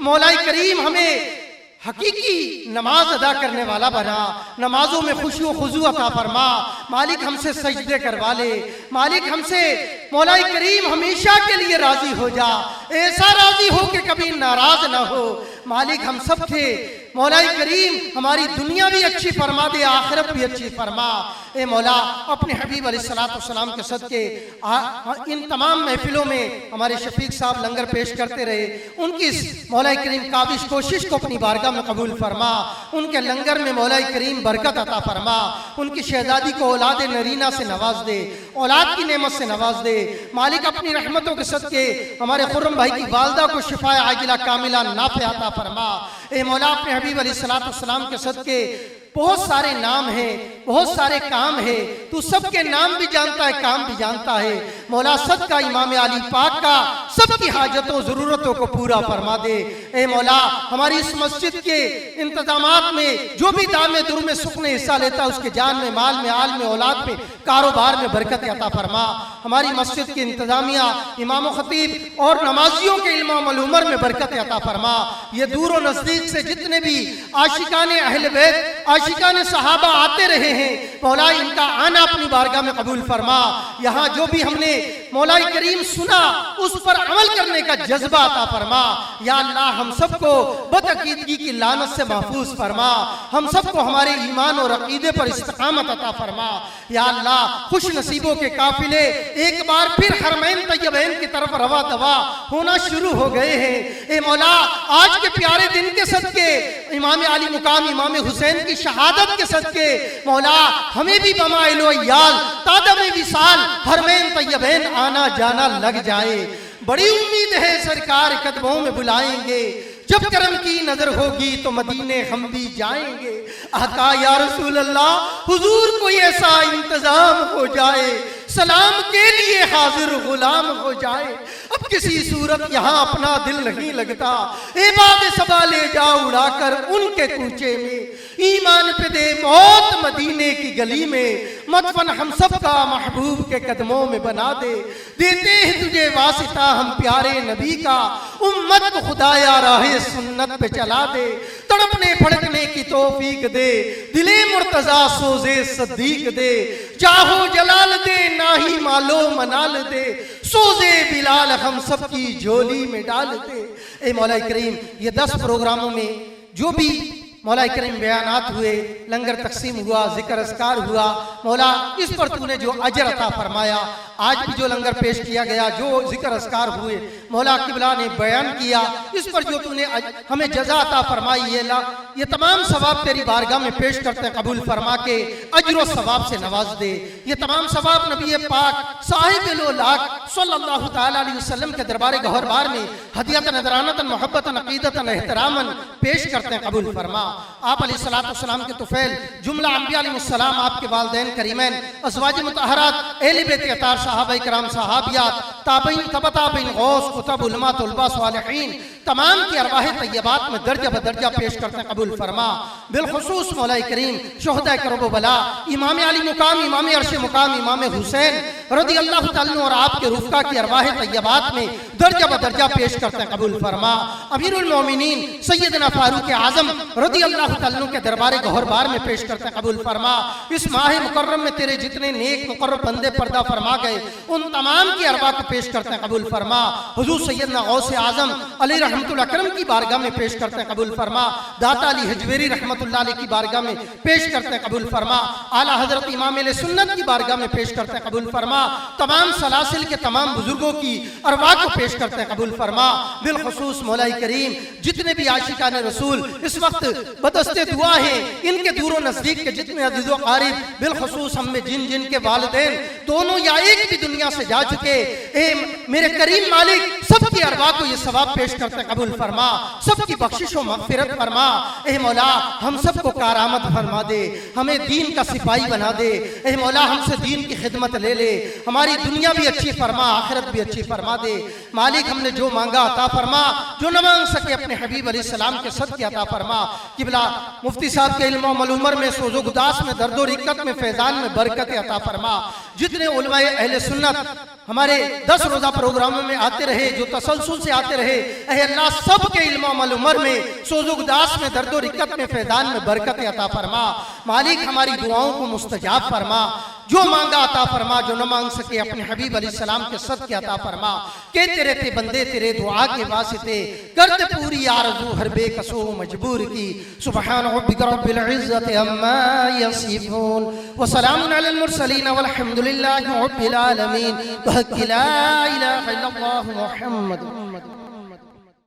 मौला करीम हमें हकीकी नमाज अदा करने वाला बना, नमाजों में खुशू खुजू अता फरमा। मालिक हमसे सजदे करवा ले। मालिक हमसे मौला करीम हमेशा के लिए राजी हो जा, ऐसा राजी हो कि कभी नाराज ना हो। मालिक हम सब थे मौला करीम हमारी दुनिया भी अच्छी फरमा दे, आखिरत भी अच्छी फरमा। ए मौला अपने हबीब अलैहिस्सलाम के सदके इन तमाम महफिलों में हमारे शफीक साहब लंगर पेश करते रहे, उनकी मौला करीम काबिश कोशिश को अपनी बारगाह में कबूल फरमा। उनके लंगर में मौला करीम बरकत अता फरमा। उनकी शहजादी को औलाद नरीना से नवाज दे, औलाद की नेमत से नवाज दे। मालिक अपनी रहमतों के सदके हमारे खुर्रम भाई की वालदा को शिफाए आजिला कामिला नाफे अता फरमा। ए मौला अपने हबीब अलैहिस्सलाम के सदके बहुत सारे नाम हैं, बहुत सारे काम है, तू सबके नाम भी जानता है, काम भी जानता है। मौला सदका इमाम अली पाक का सबकी हाजतों ज़रूरतों को पूरा फरमा दे। ए मौला हमारी इस मस्जिद के इंतजामात में जो भी दामे दुर में सुख ने हिस्सा लेता है उसके जान में, माल में, आल में, औलाद में, कारोबार में बरकत अता फरमा। हमारी मस्जिद की इंतजामिया, इमाम खतीब और नमाजियों के इल्म अमल उमर में बरकत अता फरमा। ये दूर और नज़दीक से जितने भी आशिकाने अहले बैत, आशिकाने सहाबा आते रहे हैं, मौला इनका आना अपनी बारगाह में कबूल फरमा। यहाँ जो भी हमने मौला करीम सुना उस पर अमल करने का जज्बा अता फरमा। या अल्लाह हम सबको बदअकीदगी की लानत से महफूज फरमा। हम सबको हमारे ईमान और अकीदे पर इस्तिकामत अता फरमा। या अल्लाह खुश नसीबों के काफिले एक बार फिर हरमैन तैयबैन की तरफ रवा दवा होना शुरू हो गए हैं। ए मौला आज के प्यारे दिन के सदके इमाम अली मुकाम इमाम हुसैन की शहादत के सदके मौला हमें भी बमाइलो याल तादम विसाल हरमैन तैयबैन आना जाना लग जाए। बड़ी उम्मीद है सरकार कदमों में बुलाएंगे, जब करम की नजर होगी तो मदीने हम भी जाएंगे। आका या रसूल अल्लाह हुजूर कोई ऐसा इंतजाम हो जाए, सलाम के लिए हाजिर गुलाम हो जाए। अब किसी सूरत यहाँ अपना दिल नहीं लगता, इबाद सबा ले जा उड़ाकर उनके कूचे में। ईमान पे दे मौत मदीने की गली में, मतवन हम सब का महबूब के कदमों में बना दे। देते हैं तुझे वासिता हम प्यारे नबी का, उम्मत को खुदाया राहे सुन्नत पे चला दे। तड़पने फड़कने की तौफीक दे, दिले मुर्तजा सोजे सद्दीक दे। चाहो जलाल दे ना ही मालो मनाल दे, सोजे बिलाल हम सब की झोली में डाल दे। ए मौला करीम ये 10 प्रोग्रामों में जो भी मौला करीम बयानात हुए, लंगर तकसीम हुआ, जिक्र अस्कार हुआ, मौला इस पर तूने जो अजर अता फरमाया, आज भी जो लंगर पेश किया गया, जो जिक्र अस्कार हुए, मौला किबला ने बयान किया, इस पर जो तूने हमें जजा अता फरमाई, ये तमाम सवाब तेरी बारगाह में पेश करते कबूल फरमा के अजर सवाब से नवाज दे। ये तमाम सवाब नबी पाक साहिब लाक सल्लल्लाहु तआला अलैहि वसल्लम के दरबार गौहरबार में हदियतन नदरानतन मोहब्बतन अकीदतन एहतरामन पेश करते हैं कबूल फरमा। आप अलैहिस्सलातु वस्सलाम के तुफैल जुमला अंबिया अलैहिस्सलाम आपके वालिदैन करीमैन, अज़वाज मुतहहरात, अहले बैत अतार, सहाबाए किराम, सहाबियात, ताबईन, तबा ताबईन, गौस, कुतुब, उलमा, तुलबा, सालिहीन, तमाम की अरवाह तय्यबात में दर्जा बदर्जा पेश करते हैं, कबूल फरमा। बिलखुसूस मौला करीम शुहदा करब बला, इमाम अली मुकाम, इमाम अर्श मुकाम, इमाम हुसैन रज़ी अल्लाह तआला अन्हु और आपके रुफ़का की अरवाह तय्यबात में दर्जा बदर्जा पेश करते हैं, कबूल फरमा। अमीरुल मोमिनीन सैयदना फारूक आज़म रज़ी अल्लाह तआला अन्हु के दरबार गौहरबार में पेश करते हैं, कबूल फरमा। इस माह मुकर्रम में तेरे जितने नेक मुकर्रब बंदे पर्दा फरमा गए, उन तमाम की अरवाह को पेश करते हैं, कबूल फरमा। हुजूर सैयदना गौसे आज़म अली रहमतुल अकरम की बारगाह में पेश करते हैं, कबूल फरमा। दाता अली हजवेरी रहमतुल्लाह अलैह की बारगाह में पेश करते हैं, कबूल फरमा। आला हजरत इमाम अहले सुन्नत की बारगाह में पेश करते हैं, कबूल फरमा। तमाम सलासिल के तमाम बुजुर्गों की अरवाह को पेश करते हैं, कबूल फरमा। बिलखुसूस मौला करीम जितने भी आशिकान रसूल इस वक्त बदस्ते दुआ हैं, इनके दूर नजदीक के जितने अज़ीज़ व क़रीब, बिलखुसूस हम में जिन जिन के वालिदैन दोनों या एक भी दुनिया से जा चुके, ए मेरे करीम मालिक सबकी अरवाह को ये सवाब पेश करते हैं, कबूल फरमा। सबकी बख्शिश व मग़फ़िरत फरमा। ए मौला हम सबको कारामद फरमा दे, हमें दीन का सिपाही बना दे। ए मौला हमसे दीन की खिदमत ले ले, हमारी दुनिया भी अच्छी फरमा, आखिरत भी अच्छी फरमा दे। मालिक हमने जो मांगा अता फरमा, जो न मांग सके अपने हबीब अलैहिस्सलाम के सदक़े अता फरमा। किबला मुफ्ती साहब के इल्म व उमर में, सोज़ो गुदास में, दर्दो रिक्कत में, फैज़ान में बरकत अता फरमा। जितने उलमाए अहले सुन्नत हमारे 10 रोज़ा प्रोग्रामों में आते रहे, जो तसलसल से आते रहे, अहे अल्लाह सब के इल्म व उमर में, सोज़ो गुदास में, दर्दो रिक्कत में, फैज़ान में बरकत अता फरमा। मालिक हमारी दुआओं को मुस्तजाब फरमा, जो मांगा अता फरमा, जो न मांग सके अपने हबीब अलैहिस्सलाम के सदक़े अता फरमा। कहते रहते बंदे तेरे दुआ के वास्ते, करते पूरी आरज़ू हर बेकसो मजबूर की। सुबहान रब्बिक रब्बिल इज़्ज़ति अम्मा यसिफून व सलामुन अलल मुरसलीन वल्हम्दुलिल्लाहि रब्बिल आलमीन। ला इलाहा इल्लल्लाह मुहम्मद।